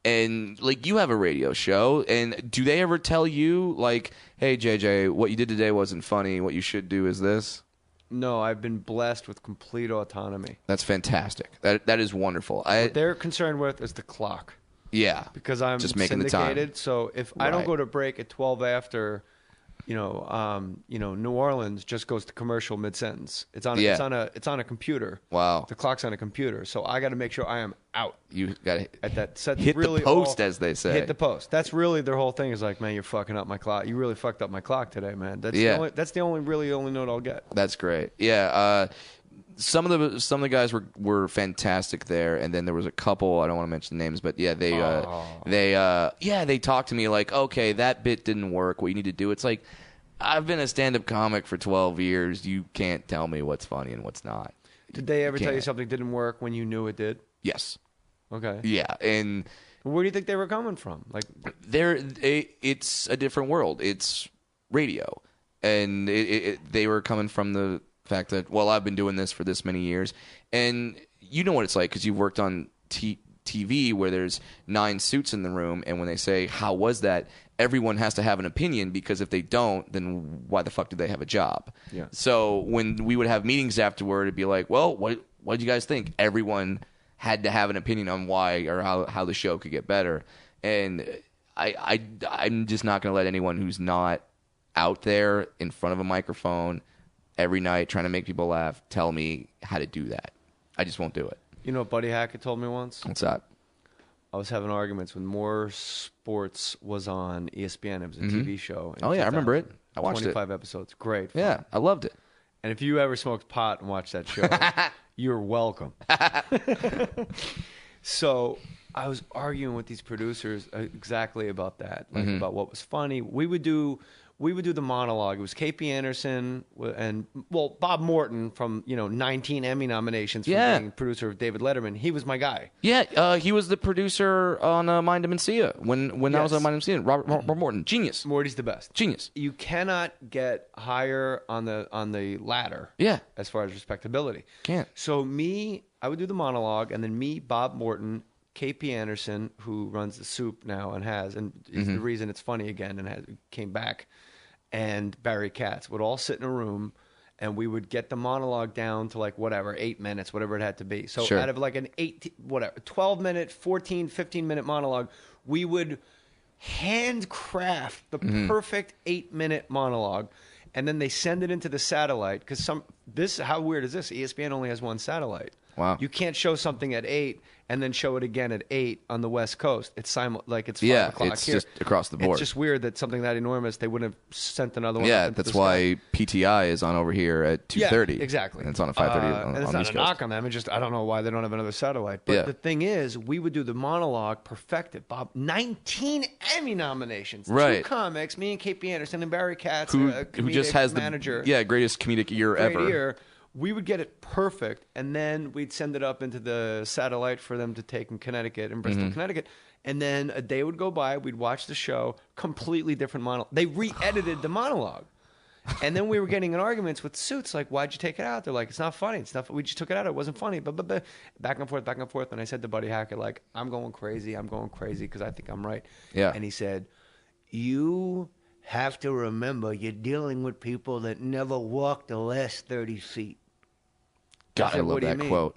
And like you have a radio show, and do they ever tell you like, hey JJ, what you did today wasn't funny, what you should do is this? No, I've been blessed with complete autonomy. That's fantastic. That is wonderful. What they're concerned with is the clock. Yeah. Because I'm just making syndicated, the time. So if I don't go to break at 12 after, New Orleans just goes to commercial mid-sentence. It's on a computer. Wow. The clock's on a computer, so I got to make sure I am out. You got to at that set. Hit really the post, as they say. Hit the post. That's really their whole thing. Is like, man, you're fucking up my clock. You really fucked up my clock today, man. That's the only note I'll get. That's great. Yeah. Some of the guys were fantastic there, and then there was a couple. I don't want to mention names, but yeah, they talked to me like, okay, that bit didn't work. What you need to do? It's like, I've been a stand-up comic for 12 years. You can't tell me what's funny and what's not. Did they ever tell you something didn't work when you knew it did? Yes. Okay. Yeah, and where do you think they were coming from? Like, it's a different world. It's radio, and they were coming from the fact that, well, I've been doing this for this many years, and you know what it's like because you've worked on TV where there's 9 suits in the room, and when they say, how was that, everyone has to have an opinion, because if they don't, then why the fuck do they have a job? Yeah. So when we would have meetings afterward, it'd be like, well, what did you guys think? Everyone had to have an opinion on why or how the show could get better, and I'm just not going to let anyone who's not out there in front of a microphone every night trying to make people laugh tell me how to do that. I just won't do it. You know what Buddy Hackett told me once? What's that? I was having arguments when Mohr Sports was on ESPN. It was a TV show. Oh, yeah, I remember it. I watched 25 episodes. Great fun. Yeah, I loved it. And if you ever smoked pot and watched that show, you're welcome. So I was arguing with these producers exactly about that, like about what was funny. We would do the monologue. It was KP Anderson and Bob Morton from 19 Emmy nominations for being producer of David Letterman. He was my guy. Yeah, he was the producer on Mind and Mencia when I was on Mind and Mencia. Robert Morton, genius. Morty's the best. Genius. You cannot get higher on the ladder. Yeah. As far as respectability. Can't. So I would do the monologue, and then Bob Morton, KP Anderson, who runs the Soup now and is the reason it's funny again and came back, and Barry Katz would all sit in a room, and we would get the monologue down to 8 minutes, whatever it had to be. So out of an 12-minute, 14, 15-minute monologue, we would handcraft the perfect 8-minute monologue, and then they send it into the satellite, because how weird is this? ESPN only has one satellite. Wow. You can't show something at 8 and then show it again at 8 on the West Coast. It's 5 o'clock it's here. Just across the board. It's just weird that something that enormous, they wouldn't have sent another one. Yeah, that's why PTI is on over here at 2:30. Yeah, exactly. And it's on at 5:30 and it's on not East a Coast. knock on them. It's just, I don't know why they don't have another satellite. But the thing is, we would do the monologue, perfected. Bob, 19 Emmy nominations. Right. 2 comics, me and KP Anderson and Barry Katz, who just has manager. the greatest comedic year ever. We would get it perfect, and then we'd send it up into the satellite for them to take in Connecticut, in Bristol, Connecticut. And then a day would go by, we'd watch the show, completely different monologue. They re-edited the monologue. And then we were getting in arguments with Suits, like, why'd you take it out? They're like, it's not funny. We just took it out. It wasn't funny. But back and forth. And I said to Buddy Hackett, like, I'm going crazy because I think I'm right. Yeah. And he said, you have to remember you're dealing with people that never walked the last 30 feet. God, I love that quote.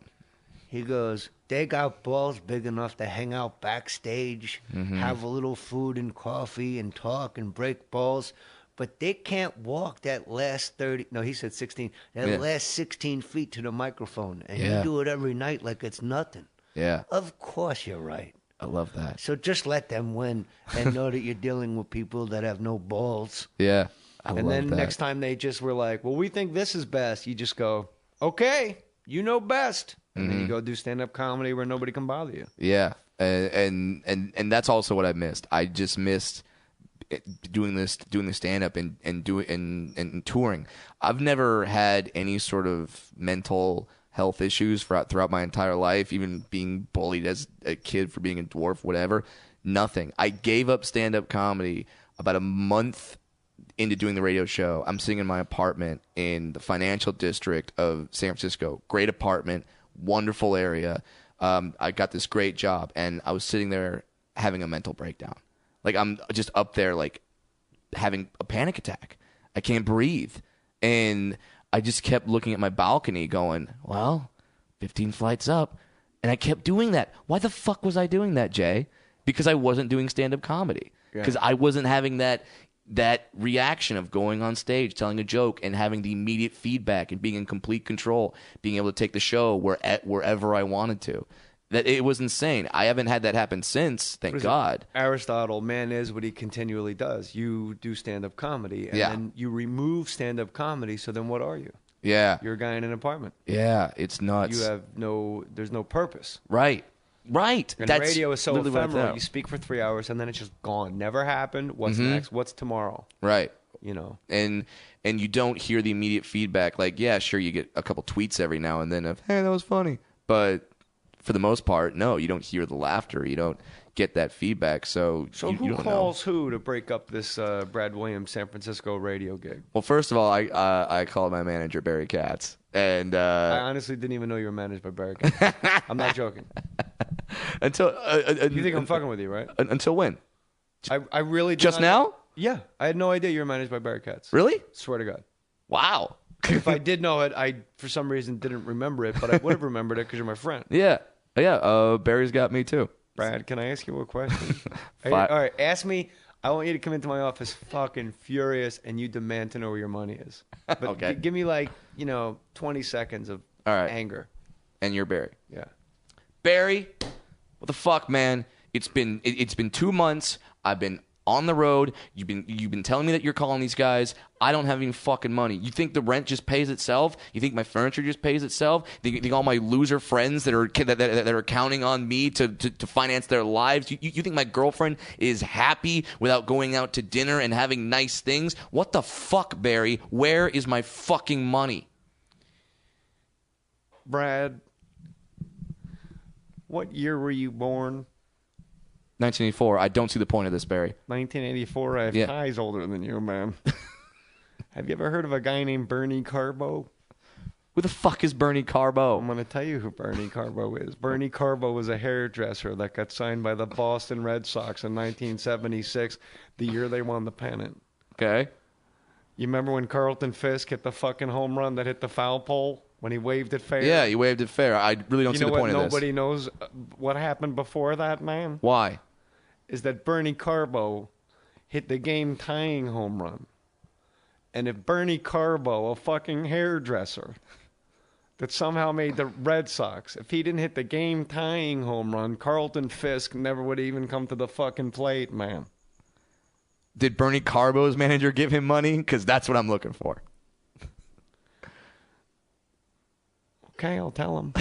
He goes, they got balls big enough to hang out backstage, have a little food and coffee and talk and break balls, but they can't walk that last 30, no, he said 16, last 16 feet to the microphone. And you do it every night like it's nothing. Yeah. Of course you're right. I love that. So just let them win and know that you're dealing with people that have no balls. Yeah. And then next time they just were like, well, we think this is best. You just go, okay, you know best. And then you go do stand-up comedy where nobody can bother you. Yeah. And that's also what I missed. I just missed doing the stand-up and touring. I've never had any sort of mental health issues throughout my entire life, even being bullied as a kid for being a dwarf, whatever. Nothing. I gave up stand-up comedy about a month into doing the radio show. I'm sitting in my apartment in the financial district of San Francisco. Great apartment, wonderful area. I got this great job, and I was sitting there having a mental breakdown. Like, I'm just up there, like, having a panic attack. I can't breathe. And I just kept looking at my balcony going, well, 15 flights up. And I kept doing that. Why the fuck was I doing that, Jay? Because I wasn't doing stand-up comedy. Because I wasn't having that reaction of going on stage, telling a joke, and having the immediate feedback and being in complete control, being able to take the show wherever I wanted to. That it was insane. I haven't had that happen since, thank God. Aristotle, man is what he continually does. You do stand-up comedy, and then you remove stand-up comedy, so then what are you? Yeah. You're a guy in an apartment. Yeah, it's nuts. There's no purpose. Right. And the radio is so ephemeral. You speak for 3 hours, and then it's just gone. Never happened. What's next? What's tomorrow? Right. You know. And you don't hear the immediate feedback. Like, yeah, sure, you get a couple tweets every now and then of, hey, that was funny. But for the most part, no, you don't hear the laughter. You don't get that feedback. So who calls who to break up this Brad Williams San Francisco radio gig? Well, first of all, I called my manager, Barry Katz. And I honestly didn't even know you were managed by Barry Katz. I'm not joking. Until you think I'm fucking with you, right? Until when? I really did just now? Yeah, I had no idea you were managed by Barry Katz. Really? Swear to God. Wow. If I did know it, I for some reason didn't remember it, but I would have remembered it because you're my friend. Yeah. Barry's got me too. Brad, can I ask you a question? All right, ask me. I want you to come into my office fucking furious, and you demand to know where your money is. But okay. Give me 20 seconds of anger. And you're Barry. Yeah. Barry, what the fuck, man? It's been 2 months. I've been on the road. You've been telling me that you're calling these guys. I don't have any fucking money. You think the rent just pays itself? You think my furniture just pays itself? You think all my loser friends that are counting on me to finance their lives? You think my girlfriend is happy without going out to dinner and having nice things? What the fuck, Barry? Where is my fucking money? Brad, what year were you born? 1984. I don't see the point of this, Barry. 1984. I have ties older than you, man. Have you ever heard of a guy named Bernie Carbo? Who the fuck is Bernie Carbo? I'm going to tell you who Bernie Carbo is. Bernie Carbo was a hairdresser that got signed by the Boston Red Sox in 1976, the year they won the pennant. Okay. You remember when Carlton Fisk hit the fucking home run that hit the foul pole? When he waved it fair? Yeah, he waved it fair. I really don't see the point of this. Nobody knows what happened before that, man. Why? Is that Bernie Carbo hit the game-tying home run. And if Bernie Carbo, a fucking hairdresser that somehow made the Red Sox, if he didn't hit the game-tying home run, Carlton Fisk never would even come to the fucking plate, man. Did Bernie Carbo's manager give him money? Because that's what I'm looking for. Okay, I'll tell him.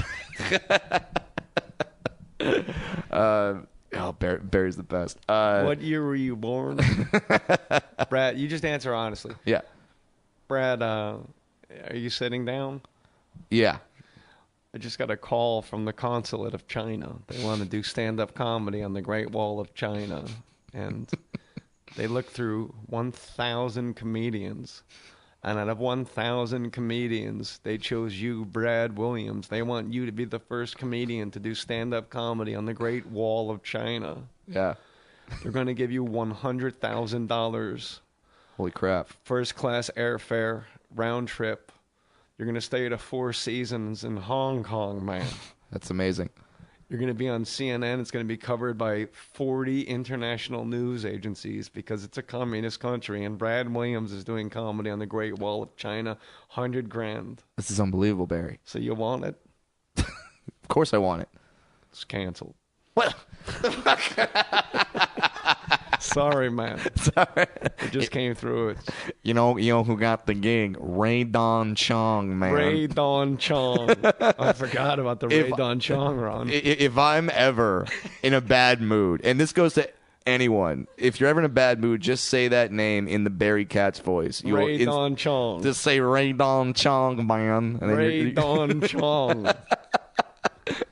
Barry's the best. What year were you born? Brad, you just answer honestly. Yeah. Brad, are you sitting down? Yeah. I just got a call from the consulate of China. They want to do stand-up comedy on the Great Wall of China. And they looked through 1,000 comedians. And out of 1,000 comedians, they chose you, Brad Williams. They want you to be the first comedian to do stand-up comedy on the Great Wall of China. Yeah. They're going to give you $100,000. Holy crap. First-class airfare, round trip. You're going to stay at a Four Seasons in Hong Kong, man. That's amazing. You're going to be on CNN. It's going to be covered by 40 international news agencies because it's a communist country. And Brad Williams is doing comedy on the Great Wall of China. $100,000. This is unbelievable, Barry. So you want it? Of course I want it. It's canceled. What? Sorry, man. Sorry. It just came through it. You know who got the gig? Ray Don Chong, man. Ray Don Chong. I forgot about the Ray Don Chong run. If I'm ever in a bad mood, and this goes to anyone, if you're ever in a bad mood, just say that name in the Barry Katz voice. Ray Don Chong. Just say Ray Don Chong, man. And Ray Don Chong.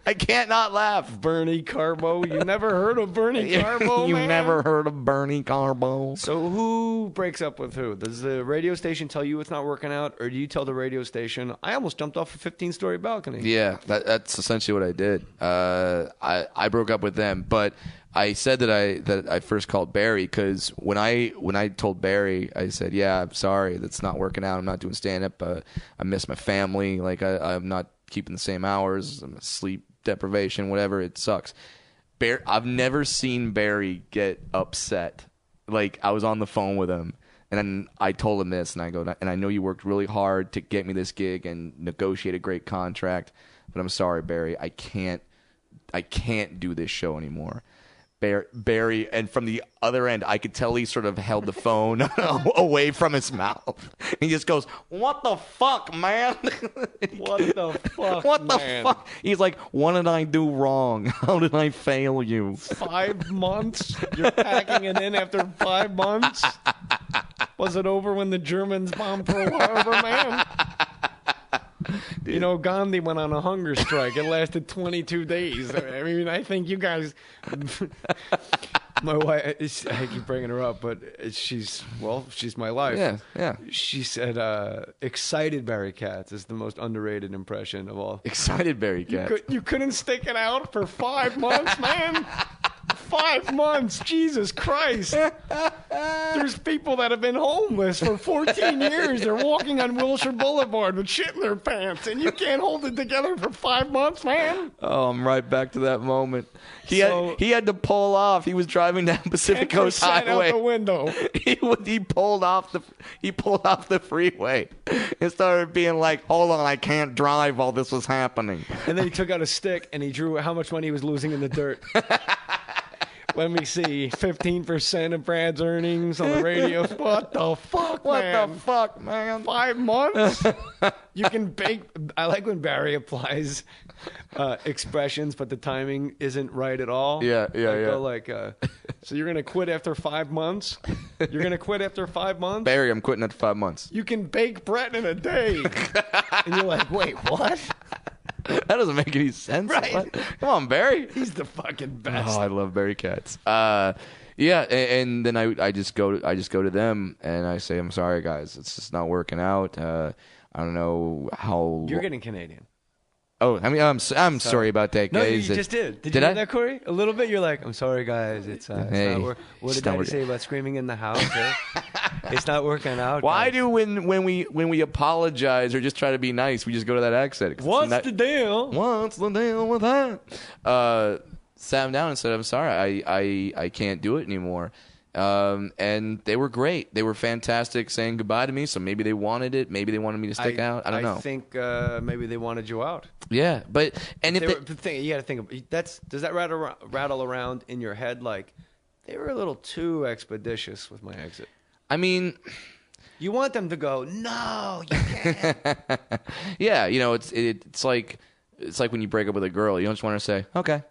I can't not laugh. Bernie Carbo. You never heard of Bernie Carbo, You man? never heard of Bernie Carbo. So who breaks up with who? Does the radio station tell you it's not working out, or do you tell the radio station, I almost jumped off a 15-story balcony? Yeah, that's essentially what I did. I broke up with them, but I said that I first called Barry because when I told Barry, I said, yeah, I'm sorry, that's not working out. I'm not doing stand-up. I miss my family. Like, I'm not keeping the same hours. I'm sleep deprivation, whatever. It sucks. I've never seen Barry get upset. Like, I was on the phone with him, and then I told him this, and I go, and I know you worked really hard to get me this gig and negotiate a great contract, but I'm sorry, Barry, I can't do this show anymore. Barry, and from the other end, I could tell he sort of held the phone away from his mouth. He just goes, "What the fuck, man? What the fuck, What the man? fuck?" He's like, "What did I do wrong? How did I fail you?" 5 months? You're packing it in after 5 months? Was it over when the Germans bombed Pearl Harbor, man? Dude. You know, Gandhi went on a hunger strike. It lasted 22 days. I mean, I think you guys... My wife, I keep bringing her up, but she's my life. Yeah. She said, excited Barry Katz is the most underrated impression of all. Excited Barry Katz. You couldn't stick it out for 5 months, man? 5 months, Jesus Christ. There's people that have been homeless for 14 years. They're walking on Wilshire Boulevard with shit in their pants, and you can't hold it together for 5 months, man. Oh, I'm right back to that moment. He had to pull off. He was driving down Pacific Coast Highway. Out the window. He pulled off the freeway and started being like, "Hold on, I can't drive while this was happening." And then he took out a stick and he drew how much money he was losing in the dirt. Let me see. 15% of Brad's earnings on the radio. What the fuck, man? What the fuck, man? 5 months? You can bake. I like when Barry applies expressions, but the timing isn't right at all. Yeah. So you're going to quit after 5 months? You're going to quit after 5 months? Barry, I'm quitting after 5 months. You can bake bread in a day. And you're like, wait, what? That doesn't make any sense. Right. What? Come on, Barry. He's the fucking best. Oh, I love Barry Katz. Yeah, and then I just go to them and I say, "I'm sorry, guys. It's just not working out. I don't know how." You're getting Canadian. Oh, I mean, I'm sorry about that, guys. No, you just did. Did you hear that, Corey? A little bit. You're like, "I'm sorry, guys. It's not working." What did Daddy say about screaming in the house? It's not working out. Why do when we apologize or just try to be nice, we just go to that accent? What's the deal? What's the deal with that? Sat him down and said, "I'm sorry, I can't do it anymore." And they were great. They were fantastic saying goodbye to me. So maybe they wanted it. Maybe they wanted me to stick out. I don't know. I think maybe they wanted you out. Yeah, but and you got to think of does that rattle around in your head like they were a little too expeditious with my exit? I mean, you want them to go, "No, you can't." Yeah, you know, it's like when you break up with a girl, you don't just want to say, "Okay."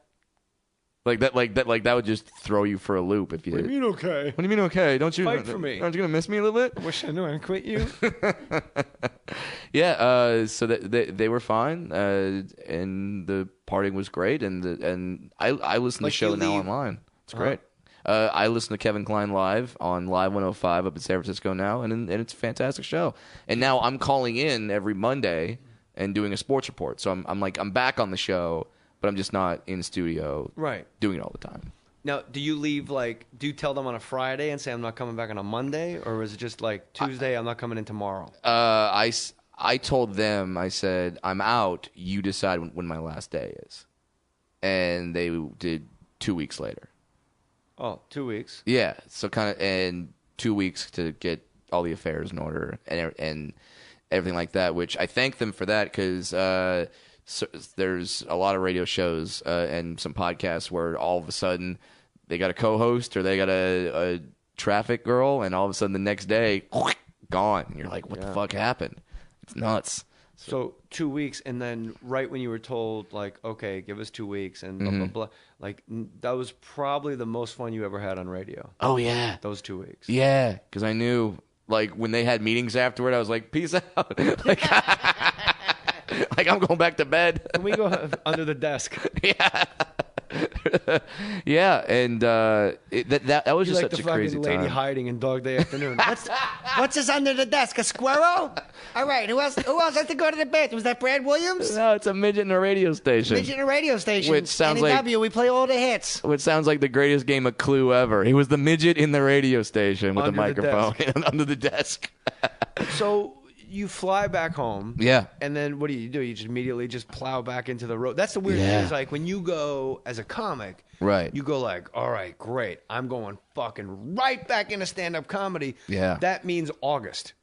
Like that would just throw you for a loop if you did. What do you mean okay? What do you mean okay? Don't you fight for me? Aren't you gonna miss me a little bit? I wish I knew I'd quit you. Yeah. So they were fine, and the partying was great, and I listen to the show now online. It's great. I listen to Kevin Kline live on Live 105 up in San Francisco now, and it's a fantastic show. And now I'm calling in every Monday and doing a sports report. So I'm back on the show, but I'm just not in studio doing it all the time. Now, do you leave, do you tell them on a Friday and say, "I'm not coming back on a Monday"? Or is it just like, Tuesday, I'm not coming in tomorrow? I told them, I said, "I'm out. You decide when my last day is." And they did 2 weeks later. Oh, 2 weeks. Yeah. So and 2 weeks to get all the affairs in order and everything like that, which I thank them for that because there's a lot of radio shows and some podcasts where all of a sudden they got a co-host or they got a traffic girl, and all of a sudden the next day, gone. And you're like, what the fuck happened? It's nuts. So 2 weeks, and then right when you were told, okay, give us 2 weeks, and blah, blah, blah, that was probably the most fun you ever had on radio. Oh, yeah. Those 2 weeks. Yeah, because I knew, when they had meetings afterward, I was like, peace out. I'm going back to bed. Can we go under the desk? Yeah. Yeah, and that was just like such the a crazy fucking lady time. hiding in Dog Day Afternoon. What's this under the desk? A squirrel? All right. Who else has to go to the bathroom? Was that Brad Williams? No, it's a midget in a radio station. Midget in a radio station. Which sounds like NEW, we play all the hits. Which sounds like the greatest game of Clue ever. He was the midget in the radio station with Under the the microphone under the desk. So you fly back home. Yeah. And then what do? You just immediately just plow back into the road. That's the weird thing is like when you go as a comic, right? You go like, all right, great. I'm going fucking right back into stand-up comedy. Yeah. That means August.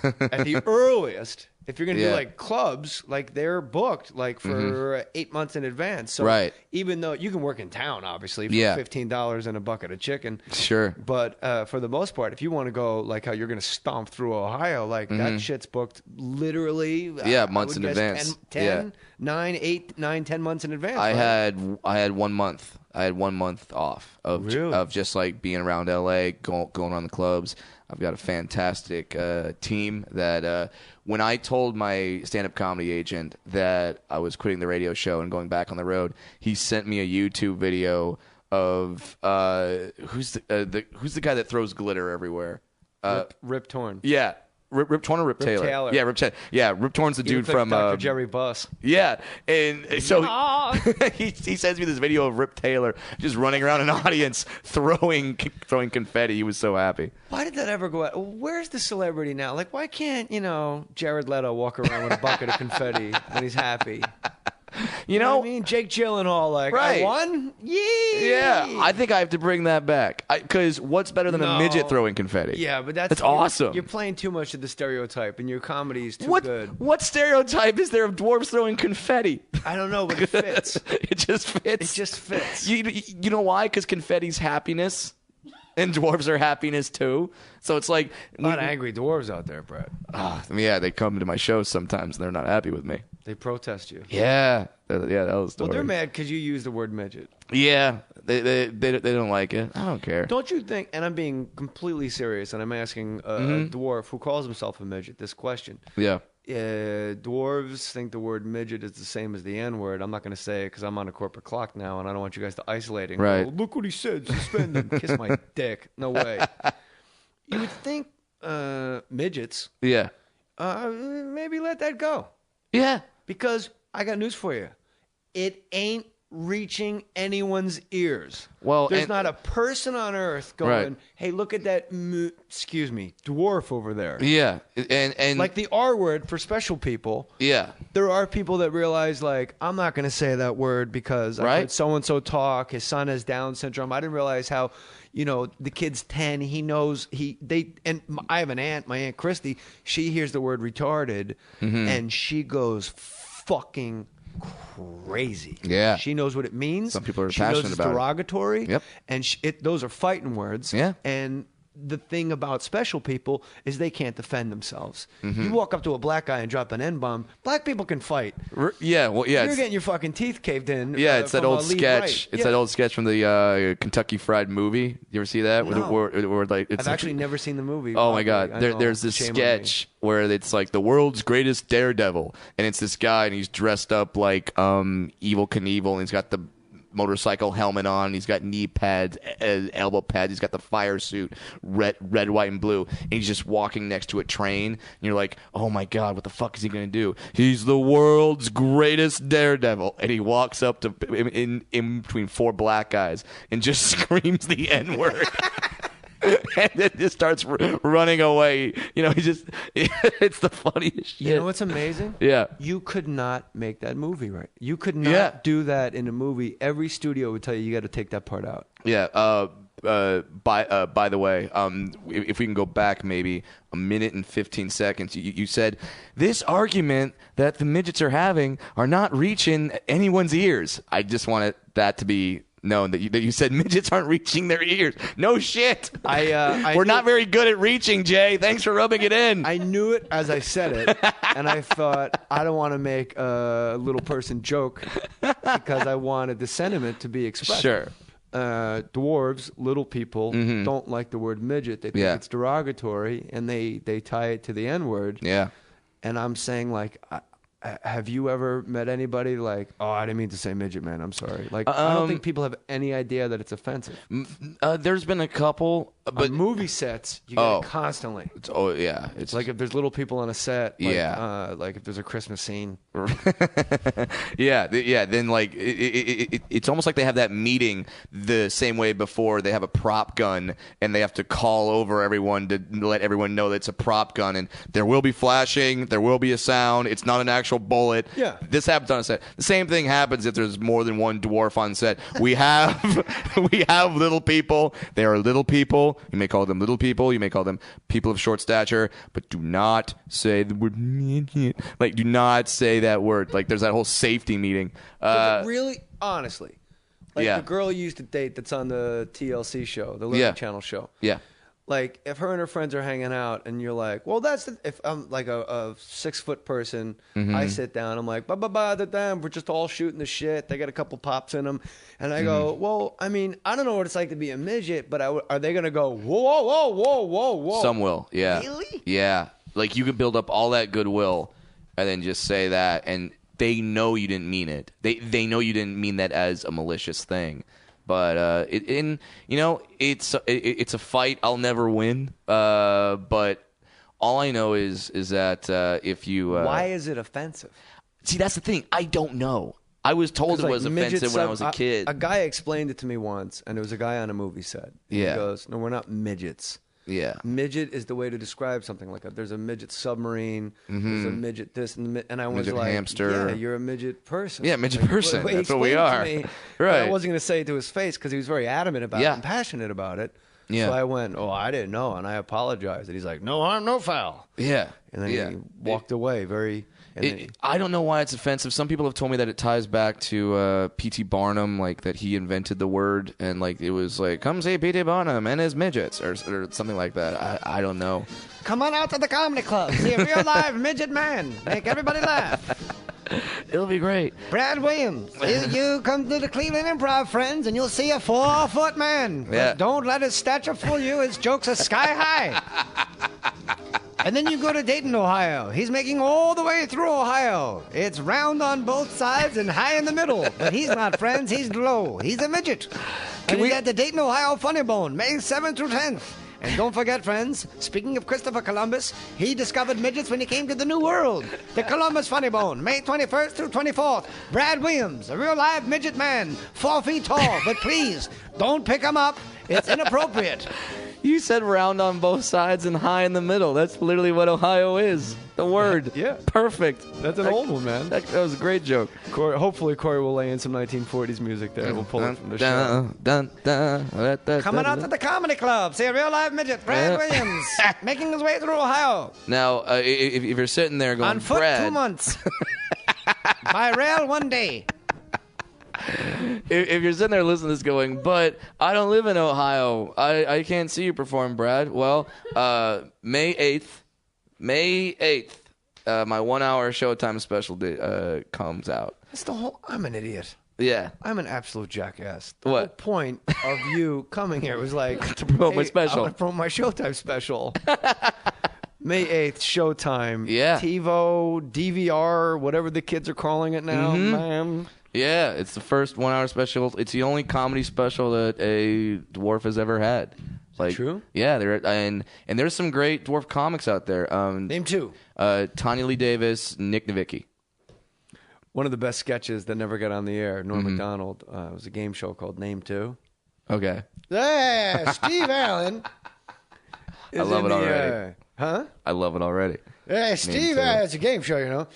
At the earliest, if you're going to do Yeah. like clubs, like they're booked like for 8 months in advance. So Right. even though you can work in town, obviously, for Yeah. $15 and a bucket of chicken. Sure. But for the most part, if you want to go like how you're going to stomp through Ohio, like that shit's booked literally. Yeah, I months would in guess advance. 10, 9, 8, 9, 10 months in advance. I right? had 1 month. I had 1 month off of just like being around LA, going around the clubs. I've got a fantastic team that when I told my stand-up comedy agent that I was quitting the radio show and going back on the road, he sent me a YouTube video of who's the guy that throws glitter everywhere? Rip Torn. Yeah. Rip Torn or Rip Taylor? Taylor. Yeah, Rip Torn's the dude from Dr. Jerry Buss. Yeah, and so he sends me this video of Rip Taylor just running around an audience throwing confetti. He was so happy. Why did that ever go out? Where's the celebrity now? Like, why can't, Jared Leto walk around with a bucket of confetti when he's happy? You know what I mean? Jake Gyllenhaal, like, Right. I won? Yeah, I think I have to bring that back. Because what's better than a midget throwing confetti? Yeah, but that's awesome. You're playing too much of the stereotype, and your comedy is too What good. what stereotype is there of dwarves throwing confetti? I don't know, but it fits. It just fits. It just fits. You know why? Because confetti's happiness, and dwarves are happiness too. So it's like A lot of angry dwarves out there, Brett. yeah, they come to my shows sometimes and they're not happy with me. They protest you. Yeah, that was the story. Well, they're mad because you use the word midget. Yeah, they don't like it. I don't care. Don't you think, and I'm being completely serious, and I'm asking a dwarf who calls himself a midget this question. Yeah. Dwarves think the word midget is the same as the N-word. I'm not going to say it because I'm on a corporate clock now, and I don't want you guys to isolate it. And Right. go, look what he said. Suspend him. Kiss my dick. No way. You would think midgets. Yeah. Maybe let that go. Yeah. Because I got news for you. It ain't reaching anyone's ears. Well, there's not a person on earth going, Right. hey, look at that, dwarf over there. Yeah, and Like the R word for special people. yeah, There are people that realize, like, I'm not going to say that word because I Right. heard so-and-so talk. His son has Down syndrome. I didn't realize how, the kid's 10. He knows and I have an aunt, my Aunt Christy. She hears the word retarded, and she goes fucking crazy. Yeah. She knows what it means. Some people are she knows passionate it's about it. derogatory. Yep. And those are fighting words. Yeah. And the thing about special people is they can't defend themselves. You walk up to a black guy and drop an N-bomb. Black people can fight. yeah. Well, yeah. You're getting your fucking teeth caved in. Yeah, it's that from old a lead sketch. right. It's that old sketch from the Kentucky Fried Movie. You ever see that? No. Where like it's I've actually never seen the movie. Oh my God! I know. There's this Shame on me. sketch where it's like the world's greatest daredevil, and it's this guy, and he's dressed up like Evel Knievel, and he's got the motorcycle helmet on, he's got knee pads, elbow pads, he's got the fire suit, red, white, and blue, and he's just walking next to a train, and you're like, oh my God, what the fuck is he gonna do? He's the world's greatest daredevil, and he walks up to in between four black guys and just screams the N-word. And then just starts running away. It's the funniest shit. You know what's amazing? Yeah. You could not make that movie right. You could not do that in a movie. Every studio would tell you got to take that part out. Yeah. By the way, if we can go back maybe a minute and 15 seconds, you said this argument that the midgets are having are not reaching anyone's ears. I just wanted that to be known that you said midgets aren't reaching their ears. No shit. We're not very good at reaching, Jay. Thanks for rubbing it in. I knew it as I said it, and I thought I don't want to make a little person joke because I wanted the sentiment to be expressed. Sure. Dwarves, little people, don't like the word midget. They think it's derogatory, and they tie it to the N-word. Yeah. And I'm saying, like, have you ever met anybody like, oh, I didn't mean to say midget, man, I'm sorry? Like, I don't think people have any idea that it's offensive. There's been a couple, but on movie sets, you get it constantly. It's like if there's little people on a set. Like, like if there's a Christmas scene. Then like it's almost like they have that meeting the same way before they have a prop gun and they have to call over everyone to let everyone know that it's a prop gun and there will be flashing, there will be a sound, it's not an actual bullet. Yeah. This happens on a set. The same thing happens if there's more than one dwarf on set. We have little people. They are little people. You may call them little people. You may call them people of short stature, but do not say the word midget. Like, do not say that word. Like, there's that whole safety meeting. Really, honestly, like the girl you used to date that's on the TLC show, the Living Channel show. Yeah. Like, if her and her friends are hanging out and you're like, well, if I'm like a 6-foot person, I sit down, I'm like, we're just all shooting the shit. They got a couple pops in them. And I go, well, I mean, I don't know what it's like to be a midget, but are they going to go, whoa? Some will, yeah. Really? Yeah. Like, you can build up all that goodwill and then just say that, and they know you didn't mean it. They know you didn't mean that as a malicious thing. But it's a fight I'll never win. But all I know is that if you why is it offensive? See, that's the thing. I don't know. I was told it was offensive when I was a kid. A guy explained it to me once, and it was a guy on a movie set. Yeah. He goes, "No, we're not midgets. Yeah. Midget is the way to describe something like that. There's a midget submarine. There's a midget this and I was midget like, hamster. yeah, you're a midget person. Yeah, midget person. That's what we are. Me, right. I wasn't going to say it to his face because he was very adamant about it and passionate about it. Yeah. So I went, oh, I didn't know, and I apologized. And he's like, no harm, no foul. Yeah. And then he walked away very... I don't know why it's offensive. Some people have told me that it ties back to P.T. Barnum, like that he invented the word, and like it was like, come see P.T. Barnum and his midgets, or something like that. I don't know. Come on out to the comedy club. See a real live midget man. Make everybody laugh. It'll be great. Brad Williams. You come to the Cleveland Improv, friends, and you'll see a 4-foot man. Yeah. But don't let his stature fool you. His jokes are sky high. And then you go to Dayton, Ohio. He's making all the way through Ohio. It's round on both sides and high in the middle. But he's not, friends. He's low. He's a midget. And he's at the Dayton, Ohio Funny Bone, May 7th through 10th. And don't forget, friends, speaking of Christopher Columbus, he discovered midgets when he came to the New World. The Columbus Funny Bone, May 21st through 24th. Brad Williams, a real live midget man, 4 feet tall. But please, don't pick him up. It's inappropriate. You said round on both sides and high in the middle. That's literally what Ohio is. The word. Yeah. Perfect. That's an old one, man. That was a great joke. Hopefully Corey will lay in some 1940s music there. We'll pull it from the show. Coming out to the comedy club. See a real live midget, Brad Williams, making his way through Ohio. Now, if you're sitting there going, on foot Brad, 2 months. By rail 1 day. If you're sitting there listening to this going, but I don't live in Ohio. I can't see you perform, Brad. Well, May 8th, my 1-hour Showtime special comes out. That's the whole... I'm an idiot. Yeah. I'm an absolute jackass. The What? whole point of you coming here was like... to promote my special. I want to promote my Showtime special. May 8th, Showtime. Yeah. TiVo, DVR, whatever the kids are calling it now. Man. Yeah, it's the first 1-hour special. It's the only comedy special that a dwarf has ever had. Like, true? Yeah, and there's some great dwarf comics out there. Name 2. Tanya Lee Davis, Nick Novicki. One of the best sketches that never got on the air, Norm Macdonald. It was a game show called Name 2. Okay. Yeah, Steve Allen. I love it already. Huh? I love it already. Hey, Steve, it's a game show, you know.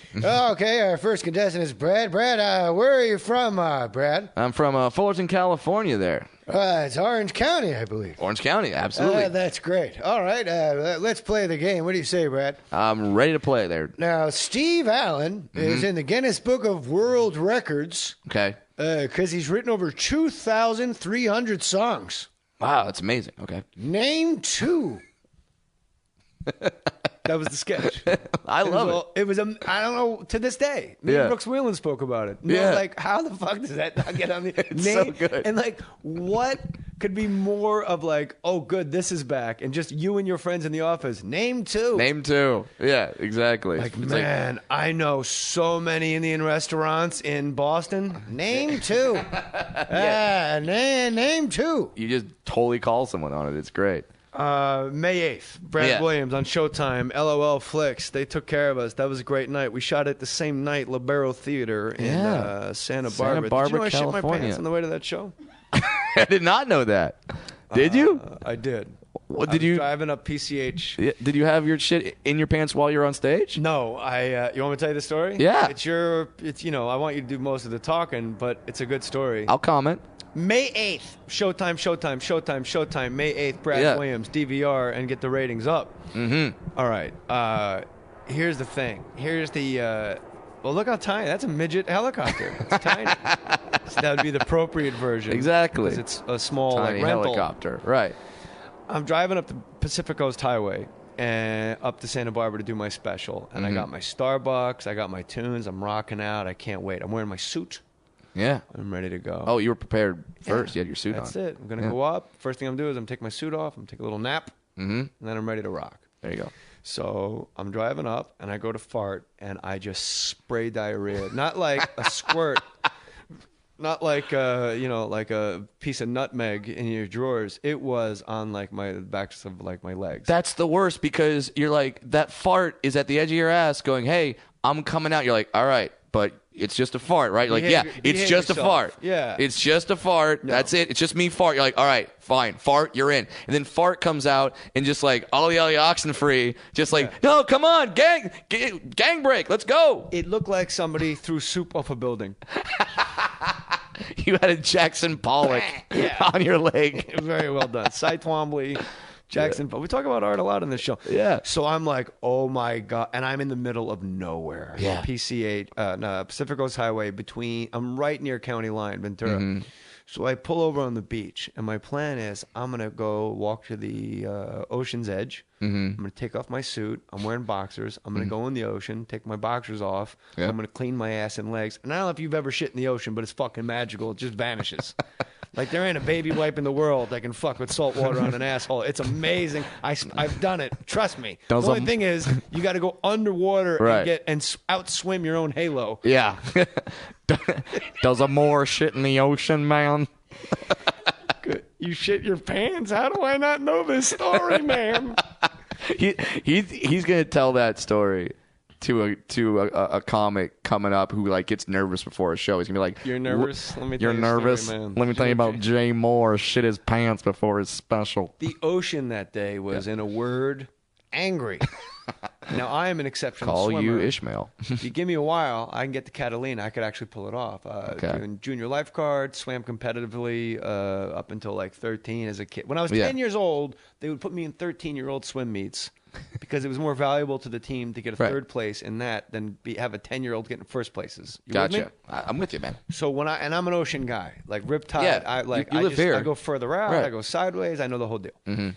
Okay, our first contestant is Brad. Brad, where are you from, Brad? I'm from Fullerton, California there. It's Orange County, I believe. Orange County, absolutely. That's great. All right, let's play the game. What do you say, Brad? I'm ready to play there. Now, Steve Allen is in the Guinness Book of World Records. Okay. Because he's written over 2,300 songs. Wow, that's amazing. Okay. Name 2. That was the sketch. I love it. It was, I don't know, to this day. Me and Brooks Wheelan spoke about it. Yeah. Like, how the fuck does that not get on the It's so good. And like, what could be more of like, oh, good, this is back, and just you and your friends in the office. Name two. Name two. Yeah, exactly. Like, man, I know so many Indian restaurants in Boston. Name two. Name two. You just totally call someone on it. It's great. May 8th, Brad Williams on Showtime, LOL Flicks. They took care of us. That was a great night. We shot it the same night, Libero Theater in Santa Barbara. Did you know I shit my pants on the way to that show? I did not know that. Did you? I did. What, I was driving up PCH. Yeah, did you have your shit in your pants while you were on stage? No, you want me to tell you the story? Yeah. It's I want you to do most of the talking, but it's a good story. I'll comment. May 8th, Showtime, May 8th, Brad Williams, DVR, and get the ratings up. Mm-hmm. All right. Here's the thing. Here's the, well, look how tiny. That's a midget helicopter. It's tiny. So that would be the appropriate version. Exactly. Because it's a small tiny rental. Helicopter. Right. I'm driving up the Pacific Coast Highway and up to Santa Barbara to do my special. And I got my Starbucks. I got my tunes. I'm rocking out. I can't wait. I'm wearing my suit. Yeah. I'm ready to go. Oh, you were prepared first. You had your suit That's on. That's it. I'm going to go up. First thing I'm going to do is I'm going to take my suit off. I'm going to take a little nap. And then I'm ready to rock. There you go. So I'm driving up, and I go to fart, and I just spray diarrhea. Not like a squirt. Not like, like a piece of nutmeg in your drawers. It was on, like, my backs of, like, my legs. That's the worst because you're like, that fart is at the edge of your ass going, hey, I'm coming out. You're like, all right, but it's just a fart, right? You're like, it's just a fart. Yeah. It's just a fart. No. That's it. It's just me fart. You're like, all right, fine. Fart, you're in. And then fart comes out and just like, ollie oxen free. Just like, no, come on, gang break. Let's go. It looked like somebody threw soup off a building. You had a Jackson Pollock on your leg. Very well done. Cy Twombly. Jackson, but we talk about art a lot in this show. Yeah. So I'm like, oh my God. And I'm in the middle of nowhere. Yeah. Pacific Coast Highway I'm right near County Line, Ventura. So I pull over on the beach, and my plan is I'm going to go walk to the ocean's edge. I'm going to take off my suit. I'm wearing boxers. I'm going to go in the ocean, take my boxers off. I'm going to clean my ass and legs. And I don't know if you've ever shit in the ocean, but it's fucking magical. It just vanishes. Like, there ain't a baby wipe in the world that can fuck with salt water on an asshole. It's amazing. I've done it. Trust me. The only thing is, you got to go underwater and outswim your own halo. Yeah. Does a Mohr shit in the ocean, man? You shit your pants? How do I not know this story, man? He's going to tell that story to a comic coming up who like gets nervous before a show. He's gonna be like, "You're nervous? Let me tell you're you nervous. Story, man. Let me tell you about Jay Mohr shit his pants before his special." The ocean that day was, in a word, angry. Now I am an exceptional swimmer. Call you Ishmael. If you give me a while, I can get to Catalina. I could actually pull it off. Doing junior lifeguard, swam competitively up until like 13 as a kid. When I was 10 years old, they would put me in 13-year-old swim meets. Because it was more valuable to the team to get a third place in that than have a 10-year-old getting first places. You gotcha. With me? I'm with you, man. So I'm an ocean guy, like Riptide. Yeah, you live here. I go further out. Right. I go sideways. I know the whole deal. Mm-hmm.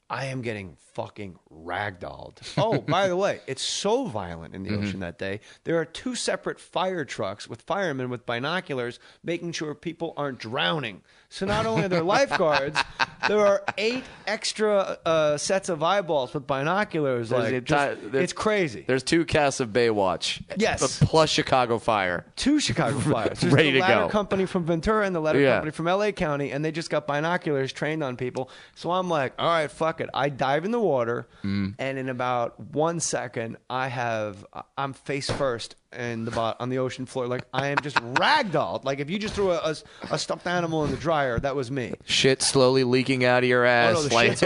I am getting fucking ragdolled. Oh, by the way, it's so violent in the ocean that day. There are 2 separate fire trucks with firemen with binoculars making sure people aren't drowning. So not only are there lifeguards, there are 8 extra sets of eyeballs with binoculars. It's crazy. There's 2 casts of Baywatch. Yes. Plus Chicago Fire. 2 Chicago Fires. There's ready the to ladder go. company from Ventura and the ladder company from L.A. County, and they just got binoculars trained on people. So I'm like, all right, fuck it. I dive in the water, and in about 1 second, I'm face first on the ocean floor. Like, I am just ragdolled. Like, if you just threw a stuffed animal in the dryer, that was me. Shit slowly leaking out of your ass like it's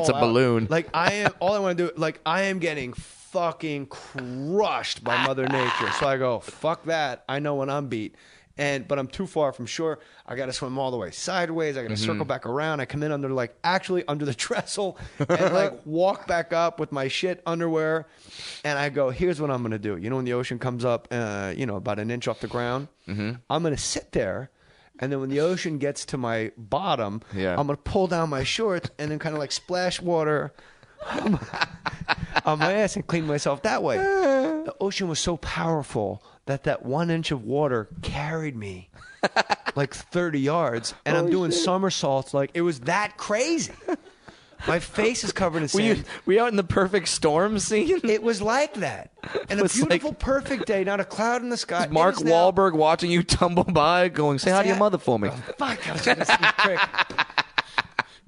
a balloon. Like, all I want to do, like, I am getting fucking crushed by Mother Nature. So I go, fuck that. I know when I'm beat. But I'm too far from shore. I got to swim all the way sideways. I got to circle back around. I come in under the trestle and like walk back up with my shit underwear. And I go, here's what I'm going to do. You know, when the ocean comes up, about an inch off the ground, I'm going to sit there. And then when the ocean gets to my bottom, I'm going to pull down my shorts and then kind of like splash water on my ass and clean myself that way. The ocean was so powerful that 1 inch of water carried me like 30 yards, and I'm doing somersaults. Like, it was that crazy. My face is covered in sand. Were you out in the perfect storm scene? It was like that. And a beautiful, perfect day, not a cloud in the sky. Mark Wahlberg watching you tumble by, going, say hi to your mother for me. Oh, fuck, I was gonna say quick.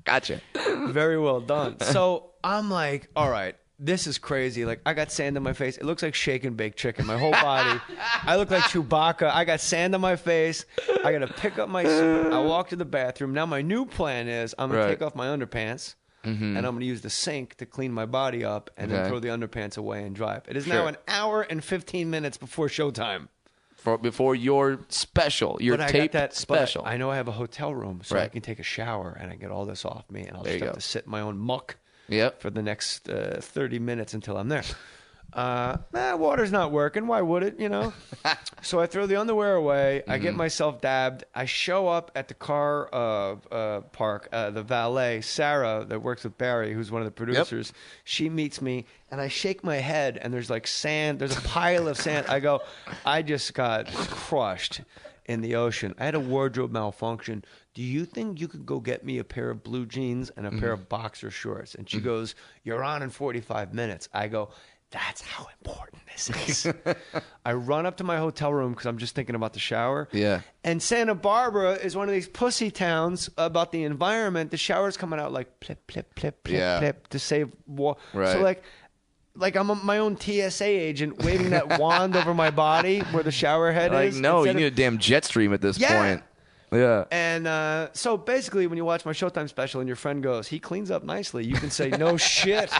Gotcha. Very well done. So I'm like, all right, this is crazy. Like, I got sand on my face. It looks like shake and bake chicken. My whole body. I look like Chewbacca. I got sand on my face. I got to pick up my suit. I walk to the bathroom. Now my new plan is I'm going to take off my underpants. And I'm going to use the sink to clean my body up and then throw the underpants away and drive. It is now an hour and 15 minutes before showtime. Before your special, your taped special. I know I have a hotel room, so I can take a shower and I get all this off me. And I'll just have to sit in my own muck for the next 30 minutes until I'm there. Water's not working. Why would it, So I throw the underwear away. I get myself dabbed. I show up at the car park. The valet, Sarah, that works with Barry, who's one of the producers, she meets me, and I shake my head, and there's like sand. There's a pile of sand. I go, I just got crushed in the ocean. I had a wardrobe malfunction. Do you think you could go get me a pair of blue jeans and a pair of boxer shorts? And she goes, you're on in 45 minutes. I go, that's how important this is. I run up to my hotel room because I'm just thinking about the shower. Yeah. And Santa Barbara is one of these pussy towns about the environment. The shower's coming out like plip, plip, plip, plip, plip to save water. Right. So like I'm my own TSA agent waving that wand over my body where the shower head is. No, you need a damn jet stream at this point. Yeah. And so basically when you watch my Showtime special and your friend goes, he cleans up nicely, you can say, no shit.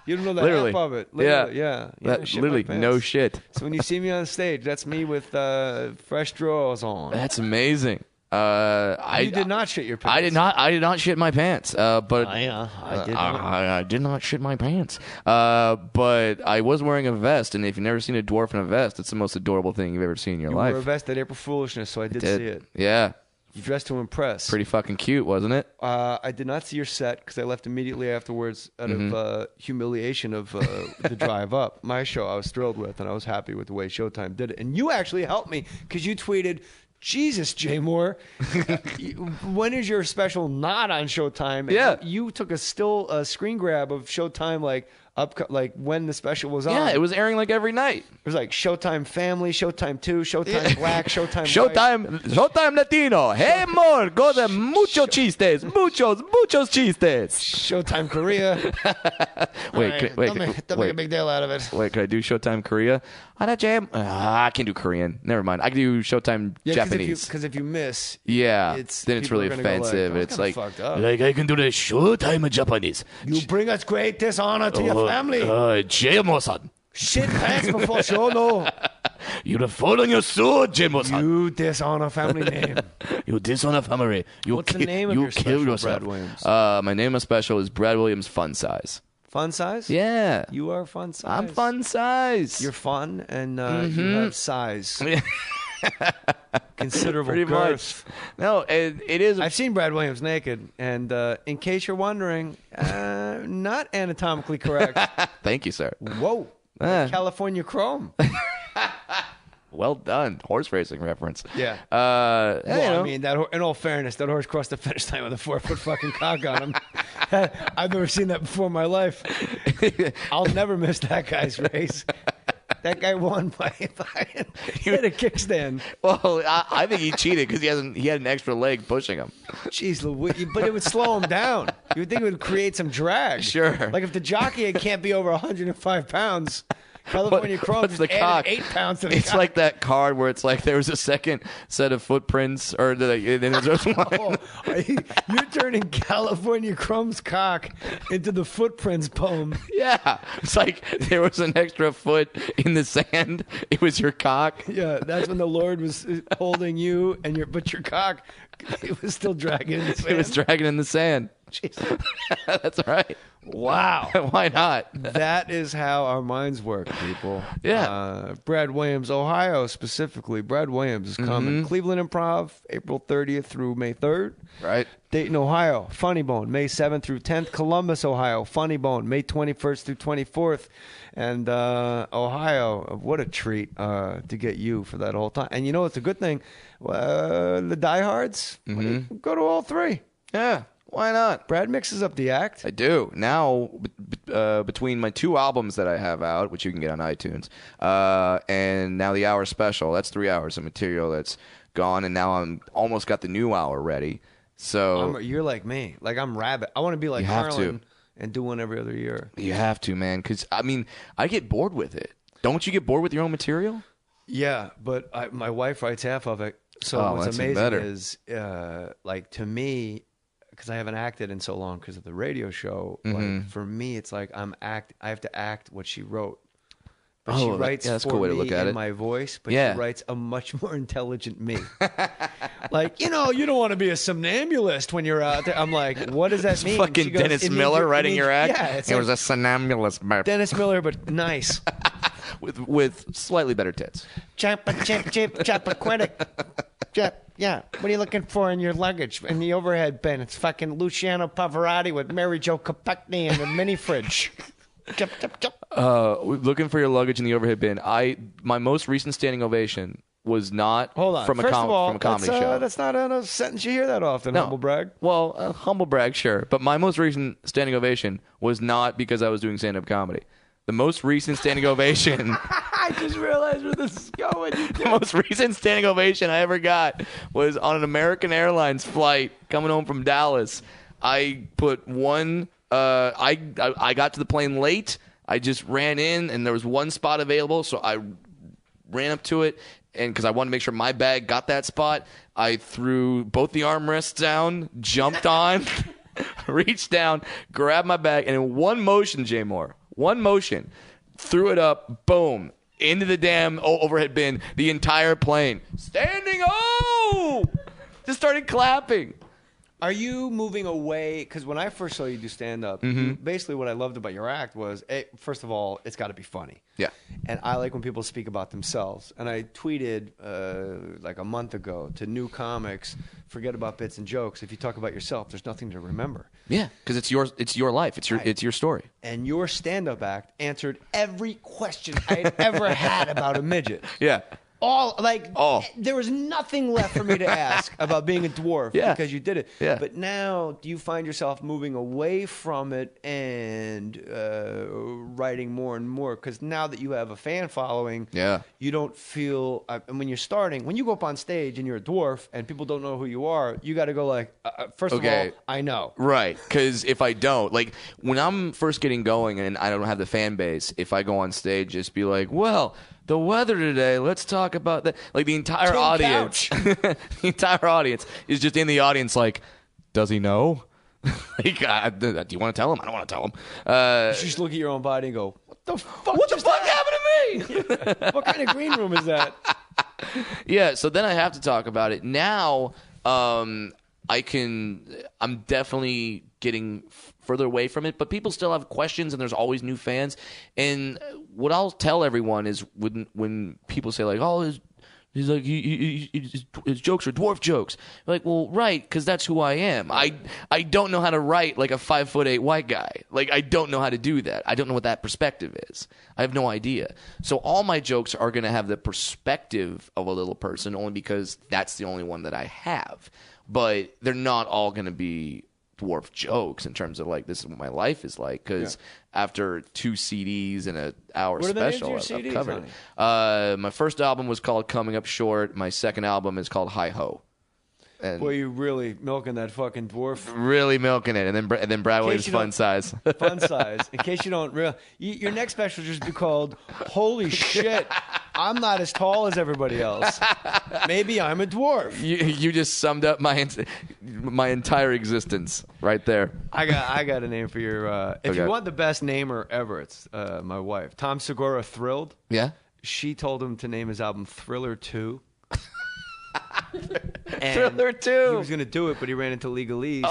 You don't know the half of it. Literally, yeah. Literally, no shit. So when you see me on stage, that's me with fresh drawers on. That's amazing. You did not shit your pants. I did not shit my pants. But I did not shit my pants. But I was wearing a vest, and if you've never seen a dwarf in a vest, it's the most adorable thing you've ever seen in your life. You wore a vest at April Foolishness, so I did see it. Yeah. You dressed to impress. Pretty fucking cute, wasn't it? I did not see your set because I left immediately afterwards out of humiliation of the drive up. My show I was thrilled with, and I was happy with the way Showtime did it. And you actually helped me because you tweeted, Jesus, Jay Mohr, when is your special not on Showtime? And you took a screen grab of Showtime like when the special was on. Yeah, it was airing like every night. It was like Showtime Family, Showtime 2, Showtime Black, Showtime Showtime Latino. Hey, Mohr, go to mucho chistes. Muchos chistes. Showtime Korea. Wait. Don't make a big deal out of it. Wait, could I do Showtime Korea? I can't do Korean. Never mind. I can do Showtime Japanese. Because if you miss, then it's really offensive. It's like I can do the Showtime Japanese. You bring us great dishonor to your family. Jay-mo-san. Shit pants before show, no. You're falling your sword, Jay-mo-san. You dishonor family name. You dishonor family. What's the name of your special, Brad Williams? My name of special is Brad Williams Fun Size. Fun size? Yeah. You are fun size. I'm fun size. You're fun and you have size. Considerable Pretty girth. Much. No, it is. I've seen Brad Williams naked, and in case you're wondering, not anatomically correct. Thank you, sir. Whoa. California Chrome. Well done. Horse racing reference. Yeah. I mean, in all fairness, that horse crossed the finish line with a 4-foot fucking cock on him. I've never seen that before in my life. I'll never miss that guy's race. That guy won by he had a kickstand. Well, I think he cheated because he had an extra leg pushing him. Jeez Louise, but it would slow him down. You would think it would create some drag. Sure. Like if the jockey can't be over 105 pounds. California Chrome just added 8 pounds to the It's cock. like that card where it's like there was a second set of footprints, or then there's one. You're turning California Chrome's cock into the footprints poem. Yeah, it's like there was an extra foot in the sand. It was your cock. Yeah, that's when the Lord was holding you, but your cock, it was still dragging in the sand. It was dragging in the sand. Jesus. That's right. Wow. Why not? That is how our minds work, people. Yeah. Brad Williams, Ohio specifically. Brad Williams is coming. Cleveland Improv, April 30th through May 3rd. Right. Dayton, Ohio, Funny Bone, May 7th through 10th. Columbus, Ohio, Funny Bone, May 21st through 24th. And Ohio, what a treat to get you for that whole time. And you know it's a good thing? The diehards, go to all three. Yeah. Why not? Brad mixes up the act. I do. Now, between my 2 albums that I have out, which you can get on iTunes, and now the hour special, that's 3 hours of material that's gone, and now I'm almost got the new hour ready. So you're like me. Like I'm Rabbit. I want to be like Harlan and do one every other year. You have to, man, because, I mean, I get bored with it. Don't you get bored with your own material? Yeah, but my wife writes half of it. So what's amazing is, like, to me, because I haven't acted in so long because of the radio show, like, for me, it's like I have to act what she wrote. But she writes that's for a cool way to me look at in it. my voice, but she writes a much more intelligent me. Like, you don't want to be a somnambulist when you're out there. I'm like, what does that mean? Fucking She goes, Dennis Miller writing your act? Yeah, it's it was a somnambulist. Dennis Miller, but nice. with slightly better tits. Chappaquiddick. Yeah, what are you looking for in your luggage? In the overhead bin, it's fucking Luciano Pavarotti with Mary Jo Kopechne in the mini fridge. Looking for your luggage in the overhead bin. My most recent standing ovation was not from a comedy show. That's not a sentence you hear that often, humble brag. Well, humble brag, sure. But my most recent standing ovation was not because I was doing stand-up comedy. The most recent standing ovation... I just realized where this is going. The most recent standing ovation I ever got was on an American Airlines flight coming home from Dallas. I put one... I got to the plane late. I just ran in, and there was one spot available, so I ran up to it, and because I wanted to make sure my bag got that spot, I threw both the armrests down, jumped on, reached down, grabbed my bag, and in one motion, Jay Mohr, threw it up, boom, into the damn overhead bin, the entire plane. Standing O! Just started clapping. Are you moving away? Because when I first saw you do stand-up, basically what I loved about your act was, first of all, it's got to be funny. Yeah. And I like when people speak about themselves. And I tweeted like a month ago to new comics, forget about bits and jokes. If you talk about yourself, there's nothing to remember. Yeah, because it's your life. It's your story. And your stand-up act answered every question I had ever had about a midget. Yeah. There was nothing left for me to ask about being a dwarf because you did it. Yeah. But now, do you find yourself moving away from it and writing more and more? Because now that you have a fan following, you don't feel. And when you're starting, when you go up on stage and you're a dwarf and people don't know who you are, you got to go like, first of all, I know. Right. Because if I don't, like when I'm first getting going and I don't have the fan base, if I go on stage, just be like, well, the weather today, let's talk about that. Like the entire audience, the entire audience is just in the audience like, does he know? Like, do you want to tell him? I don't want to tell him. You just look at your own body and go, what the fuck happened to me? What kind of green room is that? Yeah, so then I have to talk about it. Now, I'm definitely getting further away from it, but people still have questions and there's always new fans. And what I'll tell everyone is when people say like, oh, he's like, his jokes are dwarf jokes. I'm like, well, right, because that's who I am. I don't know how to write like a 5'8" white guy. Like, I don't know how to do that. I don't know what that perspective is. I have no idea. So all my jokes are going to have the perspective of a little person only because that's the only one that I have. But they're not all going to be dwarf jokes in terms of like, this is what my life is like, because after 2 CDs and an hour special, I've covered it. My first album was called Coming Up Short. My second album is called Hi Ho. And boy, you really milking that fucking dwarf. Really milking it. And then Brad Williams Fun Size. Fun Size. In case you don't realize, your next special should just be called Holy Shit, I'm not as tall as everybody else. Maybe I'm a dwarf. You just summed up my entire existence right there. I got a name for your. If you want the best namer ever, it's my wife, Tom Segura. Thrilled. Yeah. She told him to name his album Thriller 2. And Thriller 2. He was going to do it, but he ran into legalese,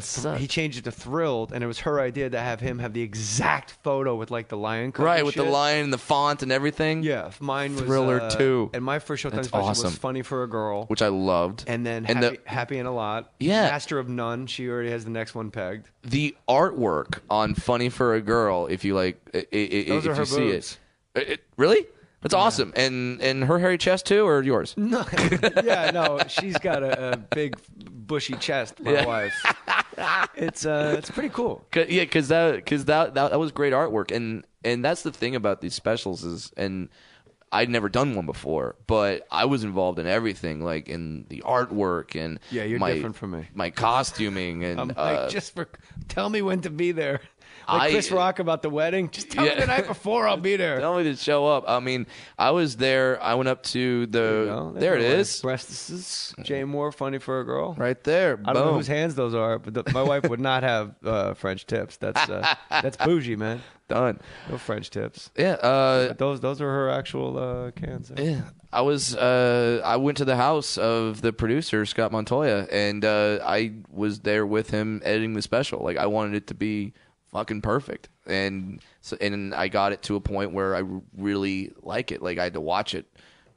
so he changed it to Thrilled, and it was her idea to have him have the exact photo with like the lion cut. Right, with the lion and the font and everything. Yeah, mine was Thriller 2. And my first Showtime special was Funny for a Girl, which I loved. And then Happy in a Lot. Yeah. Master of None. She already has the next one pegged. The artwork on Funny for a Girl, if you like, Those are her see boobs. it. Really? That's awesome. And her hairy chest too, or yours? No, no, she's got a big bushy chest. My wife. It's pretty cool. Because that was great artwork, and that's the thing about these specials is, and I'd never done one before, but I was involved in everything, like in the artwork and you're different from me. My costuming and I'm like, tell me when to be there. Like Chris Rock about the wedding. Just tell me the night before, I'll be there. Tell me to show up. I mean, I was there. I went up to there it is. Breasts. Jay Mohr, Funny for a Girl. Right there. I don't know whose hands those are, but my wife would not have French tips. That's bougie, man. Done. No French tips. Yeah. Those are her actual cans. Yeah. I went to the house of the producer, Scott Montoya, and I was there with him editing the special. Like, I wanted it to be fucking perfect, and I got it to a point where I really like it. Like, I had to watch it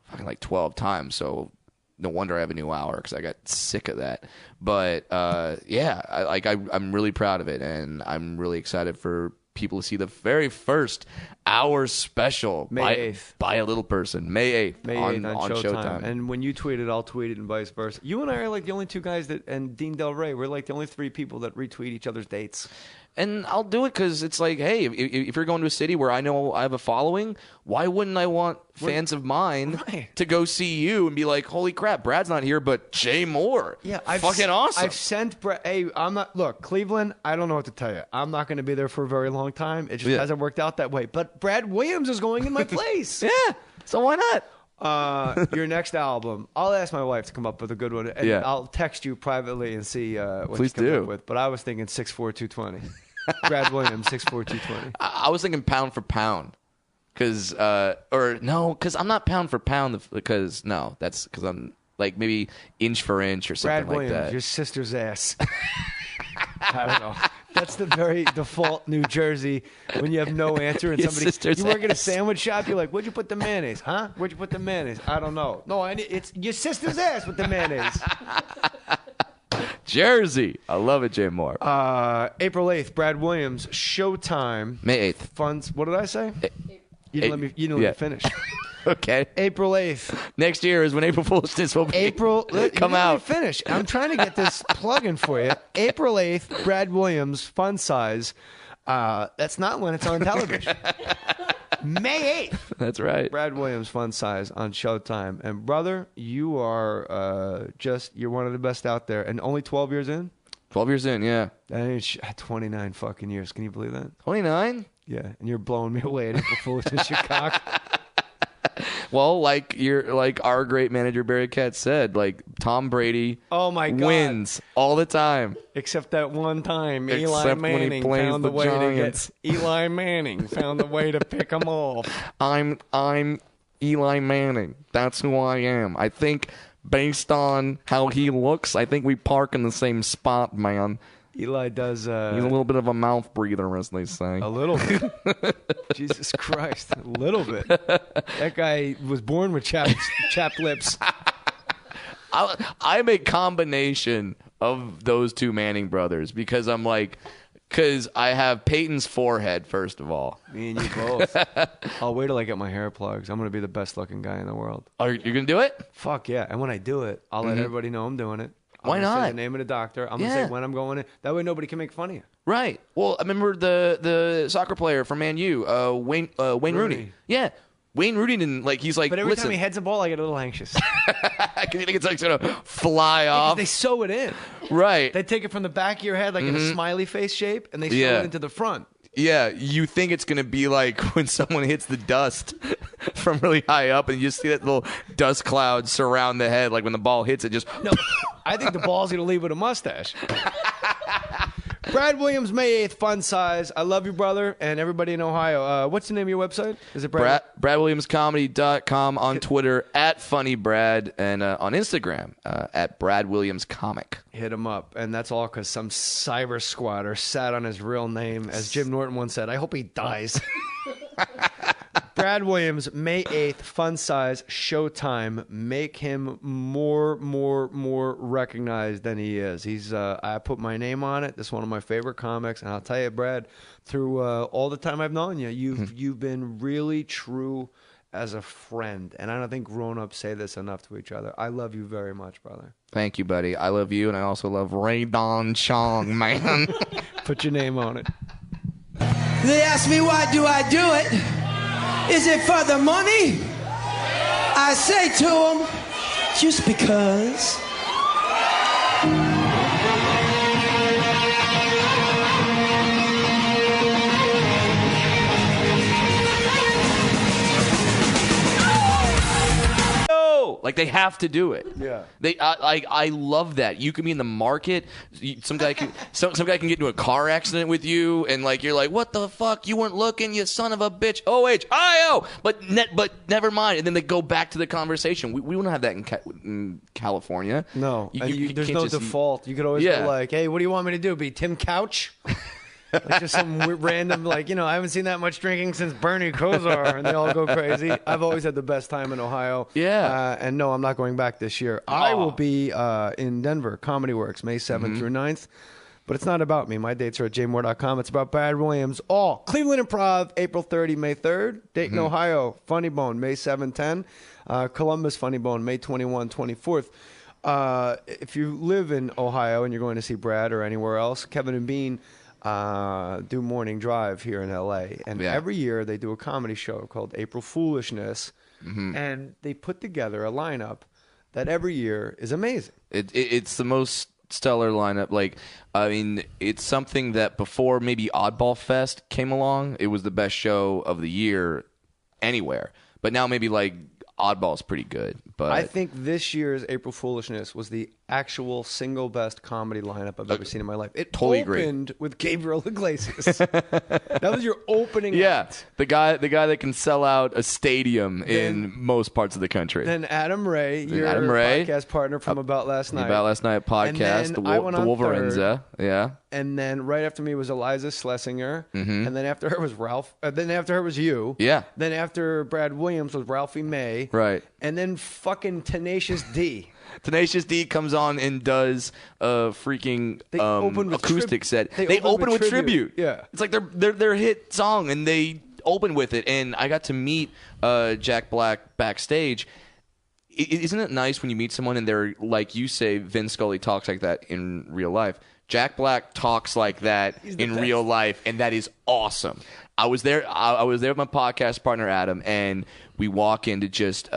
fucking like 12 times, so no wonder I have a new hour because I got sick of that. But I'm really proud of it, and I'm really excited for people to see the very first hour special May 8th by a little person, May 8th on Showtime. And when you tweet it, I'll tweet it, and vice versa. You and I are like the only two guys and Dean Del Rey, we're like the only 3 people that retweet each other's dates. And I'll do it because it's like, hey, if you're going to a city where I know I have a following, why wouldn't I want fans of mine to go see you and be like, holy crap, Brad's not here, but Jay Mohr. Yeah, fucking awesome. I've sent Brad. Hey, look, Cleveland, I don't know what to tell you. I'm not going to be there for a very long time. It just hasn't worked out that way. But Brad Williams is going in my place. Yeah, so why not? Your next album, I'll ask my wife to come up with a good one, and I'll text you privately and see what she comes up with. But I was thinking 6'4", 220. Brad Williams, 6'4", 220. I was thinking pound for pound, because I'm not pound for pound, because I'm like maybe inch for inch or something Brad Williams, like that. Your sister's ass. I don't know. That's the very default New Jersey when you have no answer and you work at a sandwich shop. You're like, where'd you put the mayonnaise? Huh? Where'd you put the mayonnaise? I don't know. No, it's your sister's ass with the mayonnaise. Jersey. I love it, Jay Mohr. April 8th, Brad Williams, Showtime. May 8th. Funds. What did I say? You didn't let me finish. Okay. April 8th. Next year is when April Foolishness will be. Come out. Finish. I'm trying to get this plug-in for you. April 8th, Brad Williams, Fun Size. That's not when it's on television. May 8th. That's right. Brad Williams, Fun Size on Showtime. And brother, you are you're one of the best out there. And only 12 years in? 12 years in, yeah. That ain't 29 fucking years. Can you believe that? 29? Yeah. And you're blowing me away at April Foolishness, you cock. Well, like our great manager Barry Katz said, like Tom Brady wins all the time. Except that one time Eli Manning found the way to pick them off. I'm Eli Manning. That's who I am. I think based on how he looks, I think we park in the same spot, man. Eli does... he's a little bit of a mouth breather, as they say. A little bit. Jesus Christ. A little bit. That guy was born with chapped lips. I'm a combination of those two Manning brothers because I have Peyton's forehead, first of all. Me and you both. I'll wait till I get my hair plugs. I'm going to be the best looking guy in the world. Are you going to do it? Fuck yeah. And when I do it, I'll let everybody know I'm doing it. Why not? Say the name of the doctor. I'm going to say when I'm going in. That way nobody can make fun of you. Right. Well, I remember the soccer player from Man U, Wayne Rooney. Yeah. Wayne Rooney didn't, he's like, but every time he heads a ball, I get a little anxious. Because you think it's going to fly off. They sew it in. Right. They take it from the back of your head in a smiley face shape, and they sew it into the front. Yeah, you think it's going to be like when someone hits the dust from really high up and you just see that little dust cloud surround the head, like when the ball hits it just... No, I think the ball's going to leave with a mustache. Brad Williams, May 8th, fun size. I love you, brother, and everybody in Ohio. What's the name of your website? Is it BradWilliamsComedy.com, on Twitter at FunnyBrad, and on Instagram at Brad Williams Comic. Hit him up, and that's all because some cyber squatter sat on his real name, as Jim Norton once said. I hope he dies. Brad Williams, May 8th, fun size, Showtime. Make him more recognized than he is. He's I put my name on it. This is one of my favorite comics, and I'll tell you, Brad, through all the time I've known you, you've been really true as a friend, and I don't think grown-ups say this enough to each other. I love you very much, brother. Thank you, buddy. I love you, and I also love Ray Don Chong, man. Put your name on it. They ask me why do I do it? Is it for the money? I say to them, just because. Like, they have to do it. Yeah. I love that. You can be in the market. Some guy can get into a car accident with you, and like you're like, what the fuck? You weren't looking, you son of a bitch. O-H-I-O. But never mind. And then they go back to the conversation. We don't have that in California. No. There's no just default. You could always go like, hey, what do you want me to do? Be Tim Couch? Like just some random, like, I haven't seen that much drinking since Bernie Kosar, and they all go crazy. I've always had the best time in Ohio. Yeah. And no, I'm not going back this year. I will be in Denver, Comedy Works, May 7th through 9th. But it's not about me. My dates are at jmohr.com. It's about Brad Williams. All Cleveland Improv, April 30, May 3rd. Dayton, Ohio, Funny Bone, May 7, 10. Columbus, Funny Bone, May 21, 24th. If you live in Ohio and you're going to see Brad or anywhere else, Kevin and Bean do Morning Drive here in L.A. And every year they do a comedy show called April Foolishness. And they put together a lineup that every year is amazing. It's the most stellar lineup. Like, I mean, it's something that before maybe Oddball Fest came along, it was the best show of the year anywhere. But now maybe like Oddball's pretty good. But I think this year's April Foolishness was the actual single best comedy lineup I've ever seen in my life. It totally opened with Gabriel Iglesias. That was your opening act. The guy that can sell out a stadium in most parts of the country. Then Adam Ray, your podcast partner from About Last Night. About Last Night podcast, the Wolverenza. Yeah. And then right after me was Eliza Schlesinger. And then after her was Ralph. Then after her was you. Yeah. Then after Brad Williams was Ralphie May. Right. And then fucking Tenacious D. Tenacious D comes on and does a freaking acoustic set. They open with tribute. Yeah. It's like their hit song, and they open with it. And I got to meet Jack Black backstage. Isn't it nice when you meet someone and they're, like you say, Vin Scully talks like that in real life? Jack Black talks like that in real life, and that is awesome. I was there with my podcast partner, Adam, and we walk in to just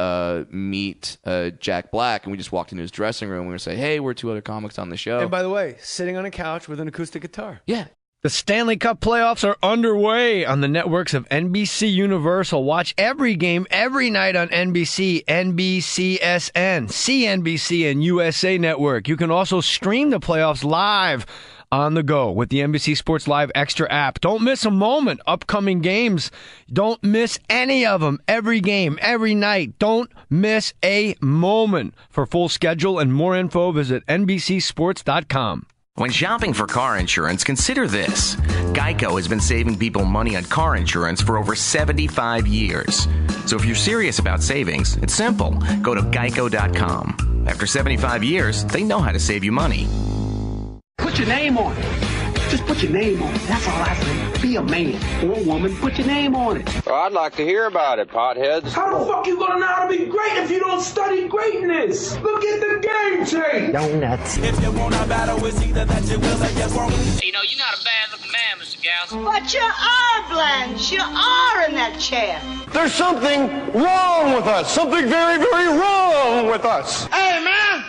meet Jack Black, and we just walked into his dressing room. We were saying, hey, we're two other comics on the show. And by the way, sitting on a couch with an acoustic guitar. Yeah. The Stanley Cup playoffs are underway on the networks of NBC Universal. Watch every game every night on NBC, NBCSN, CNBC, and USA Network. You can also stream the playoffs live on the go with the NBC Sports Live Extra app. Don't miss a moment. Upcoming games. Don't miss any of them. Every game, every night. Don't miss a moment. For full schedule and more info, visit NBCSports.com. When shopping for car insurance, consider this. Geico has been saving people money on car insurance for over 75 years. So if you're serious about savings, it's simple. Go to geico.com. After 75 years, they know how to save you money. Put your name on it. Just put your name on it. That's all I say. Be a man or a woman. Put your name on it. Well, I'd like to hear about it, potheads. How the fuck you gonna know how to be great if you don't study greatness? Look at the game tape. Donuts. If you want a battle, it's either that you will or you won't. You're not a bad-looking man, Mr. Gals. But you are, Blanche. You are in that chair. There's something wrong with us. Something very, very wrong with us. Hey, man.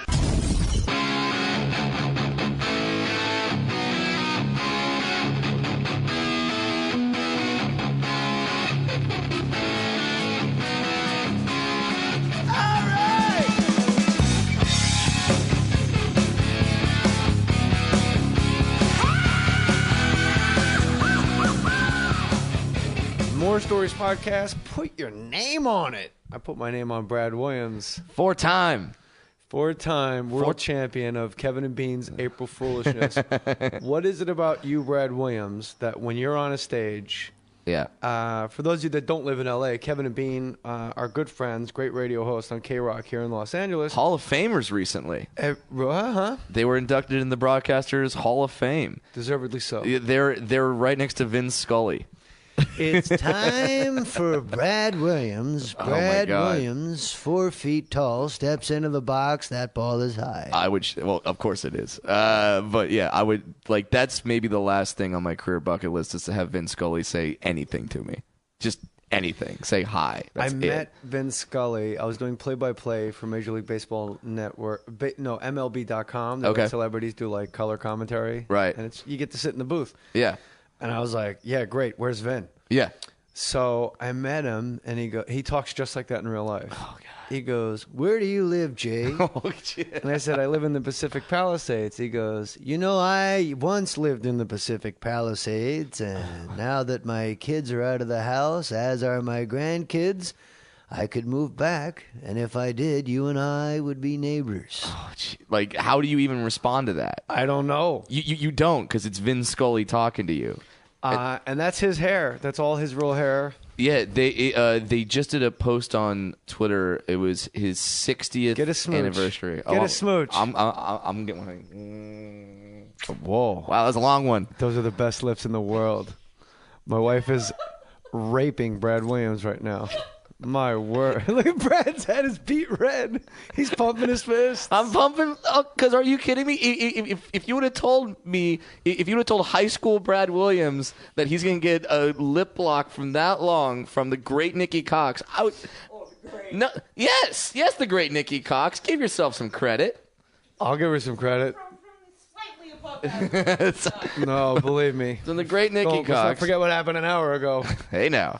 Mohr Stories podcast. Put your name on it. I put my name on Brad Williams. Four-time world champion of Kevin and Bean's April Foolishness. What is it about you, Brad Williams, that when you're on a stage... Yeah. For those of you that don't live in L.A., Kevin and Bean are good friends, great radio hosts on K-Rock here in Los Angeles. Hall of Famers recently. Uh-huh. They were inducted in the Broadcasters Hall of Fame. Deservedly so. They're right next to Vin Scully. It's time for Brad Williams. Brad Williams, 4 feet tall, steps into the box. That ball is high. Well, of course it is. But yeah, I would like. That's maybe the last thing on my career bucket list is to have Vin Scully say anything to me. Just anything. Say hi. That's I met Vin Scully. I was doing play-by-play for Major League Baseball Network. MLB.com. Okay. Celebrities do like color commentary. Right. And you get to sit in the booth. Yeah. And I was like, yeah, great. Where's Vin? Yeah. So I met him, and he talks just like that in real life. Oh, God. He goes, where do you live, Jay? Oh, shit. And I said, I live in the Pacific Palisades. He goes, I once lived in the Pacific Palisades, and now that my kids are out of the house, as are my grandkids, I could move back, and if I did, you and I would be neighbors. Oh, like, how do you even respond to that? I don't know. You don't, because it's Vin Scully talking to you. And that's his hair. That's all his real hair. Yeah, they just did a post on Twitter. It was his 60th anniversary. Get a smooch. I'm getting one. Whoa! Wow, that's a long one. Those are the best lips in the world. My wife is raping Brad Williams right now. My word. Look at Brad's head is beat red. He's pumping his fist. I'm pumping. Because are you kidding me? If you would have told me, if you would have told high school Brad Williams that he's going to get a lip lock from that long from the great Nikki Cox, I would. No, yes, the great Nikki Cox. Give yourself some credit. I'll give her some credit. No, believe me. From the great Nikki Cox. Let's not forget what happened an hour ago. Hey now.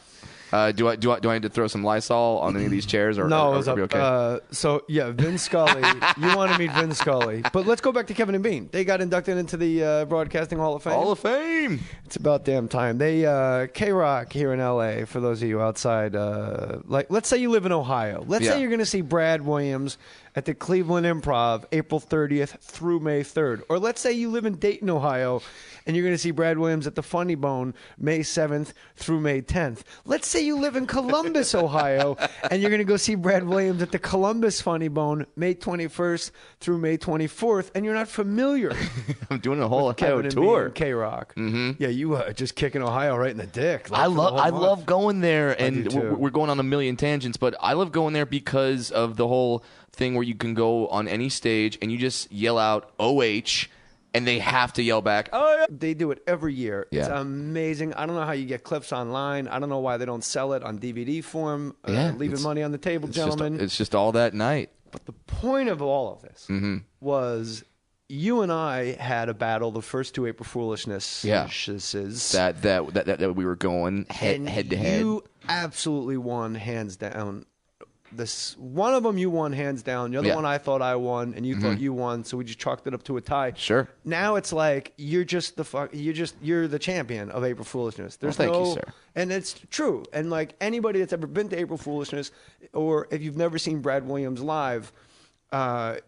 Do I need to throw some Lysol on any of these chairs? Or, no, or are we okay? So, yeah, Vin Scully. You want to meet Vin Scully. But let's go back to Kevin and Bean. They got inducted into the Broadcasting Hall of Fame. Hall of Fame. It's about damn time. They K-Rock here in L.A., for those of you outside. Let's say you live in Ohio. Let's say you're going to see Brad Williams at the Cleveland Improv April 30th through May 3rd. Or let's say you live in Dayton, Ohio, and you're going to see Brad Williams at the Funny Bone May 7th through May 10th. Let's say you live in Columbus, Ohio, and you're going to go see Brad Williams at the Columbus Funny Bone May 21st through May 24th, and you're not familiar. I'm doing a whole Ohio tour. K-Rock. Mm-hmm. Yeah, you just kicking Ohio right in the dick. I love going there, and we're going on a million tangents, but I love going there because of the whole thing where you can go on any stage and you just yell out OH, and they have to yell back, oh, yeah. They do it every year. Yeah. It's amazing. I don't know how you get clips online. I don't know why they don't sell it on DVD form. Leaving money on the table, gentlemen. It's just all that night. But the point of all of this was you and I had a battle the first two April Foolishness. Yeah. That we were going head to head. You absolutely won hands down. One of them you won hands down. The other one I thought I won, and you thought you won. So we just chalked it up to a tie. Sure. Now it's like you're the champion of April Foolishness. Thank you, sir. And it's true. And like anybody that's ever been to April Foolishness, or if you've never seen Brad Williams live,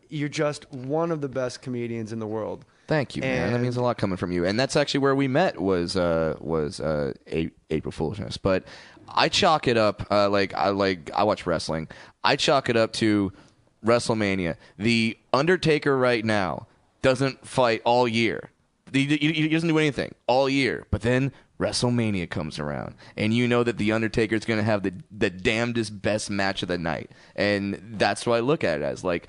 you're just one of the best comedians in the world. Thank you, man. That means a lot coming from you. And that's actually where we met was April Foolishness. But I chalk it up I watch wrestling. I chalk it up to WrestleMania. The Undertaker right now doesn't fight all year. He doesn't do anything all year. But then WrestleMania comes around, and you know that the Undertaker is going to have the damnedest best match of the night. And that's what I look at it as. Like,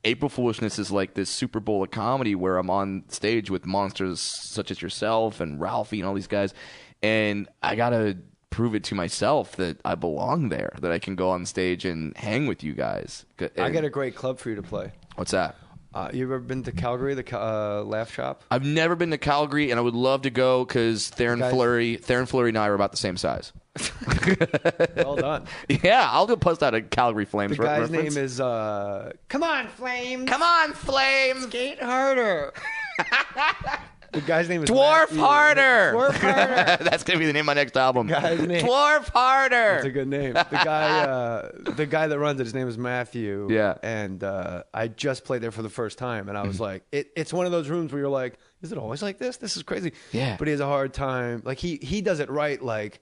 April Foolishness is like this Super Bowl of comedy where I'm on stage with monsters such as yourself and Ralphie and all these guys, and I got to prove it to myself that I belong there, that I can go on stage and hang with you guys. I got a great club for you to play. What's that? You ever been to Calgary, the Laugh Shop? I've never been to Calgary, and I would love to go because Theron Fleury and I are about the same size. Well done. Yeah, I'll go post out a Calgary Flames reference. The guy's name is Come on, Flames. Come on, Flames. Skate harder. The guy's name is Dwarf Matthew. Harder. Dwarf Harder. That's gonna be the name of my next album. Guy's name. Dwarf Harder. That's a good name. The guy that runs it, his name is Matthew. Yeah. And I just played there for the first time, and I was like, it's one of those rooms where you're like, is it always like this? This is crazy. Yeah. But he has a hard time. Like he does it right. Like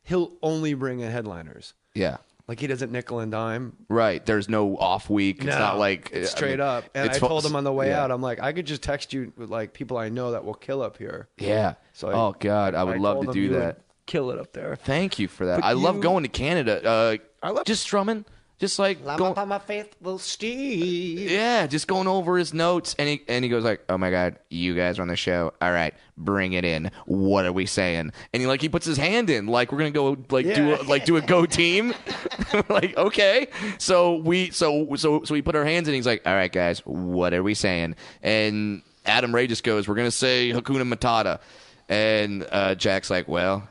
he'll only bring in headliners. Yeah. Like he doesn't nickel and dime. Right. There's no off week. It's not like it's straight up. And I told him on the way out, I'm like, I could just text you with like people I know that will kill up here. Yeah. So oh God, I would love to do that. Kill it up there. Thank you for that. But I love going to Canada. I love just strumming. Just like going, my faithful Steve. yeah, just going over his notes, and he goes like, "Oh my God, you guys are on the show. All right, bring it in. What are we saying?" And he puts his hand in, like we're gonna go do a go team. Like okay, so we put our hands in. He's like, "All right, guys, what are we saying?" And Adam Ray just goes, "We're gonna say Hakuna Matata," and Jack's like, "Well,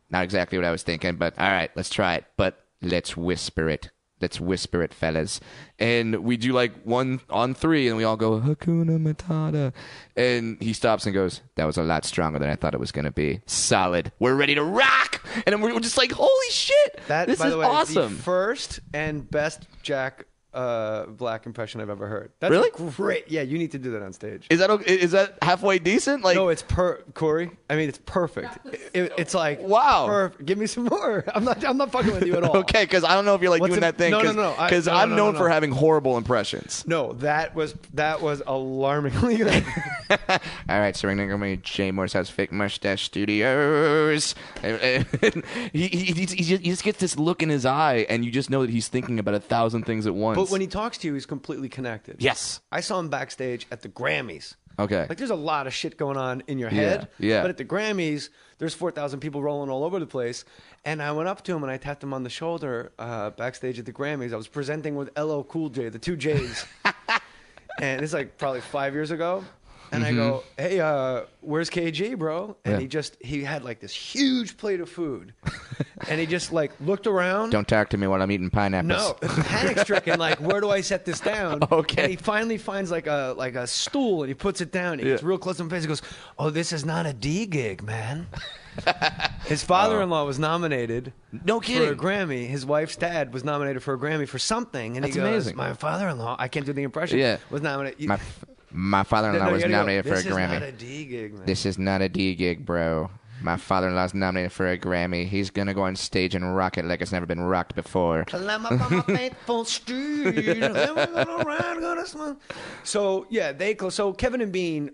not exactly what I was thinking, but all right, let's try it. But let's whisper it." Let's whisper it, fellas. And we do like 1 on 3, and we all go, Hakuna Matata. And he stops and goes, that was a lot stronger than I thought it was going to be. Solid. We're ready to rock. And we're just like, holy shit. This is awesome. The first and best Jack Black impression I've ever heard. That's really great. Yeah, you need to do that on stage. Is that halfway decent? Like no, it's Corey. I mean, it's perfect. It's like wow. Perfect. Give me some more. I'm not fucking with you at all. Okay, because I don't know if you're like doing that thing. No. Because I'm known for having horrible impressions. No, that was alarmingly good. All right, so we're gonna go to Jay Moore's House Fake Mustache Studios. And he just gets this look in his eye, and you just know that he's thinking about 1,000 things at once. But when he talks to you, he's completely connected. Yes. I saw him backstage at the Grammys. Okay. Like, there's a lot of shit going on in your head. Yeah. But at the Grammys, there's 4,000 people rolling all over the place. And I went up to him and I tapped him on the shoulder backstage at the Grammys. I was presenting with LL Cool J, the 2 J's. And it's like probably 5 years ago. And I go, hey, where's KG, bro? And he had like this huge plate of food. And he just like looked around. Don't talk to me while I'm eating pineapples. No, panic stricken, like, where do I set this down? Okay. And he finally finds like a stool and he puts it down. He gets real close to my face. He goes, oh, this is not a D gig, man. His father-in-law was nominated no kidding. for a Grammy. His wife's dad was nominated for a Grammy for something. And That's he goes, amazing. my father-in-law, I can't do the impression, was nominated. My father-in-law was nominated for a Grammy. This is not a D gig, man. This is not a D gig, bro. My father-in-law's nominated for a Grammy. He's going to go on stage and rock it like it's never been rocked before. Climb up on my faithful street. So, yeah, so Kevin and Bean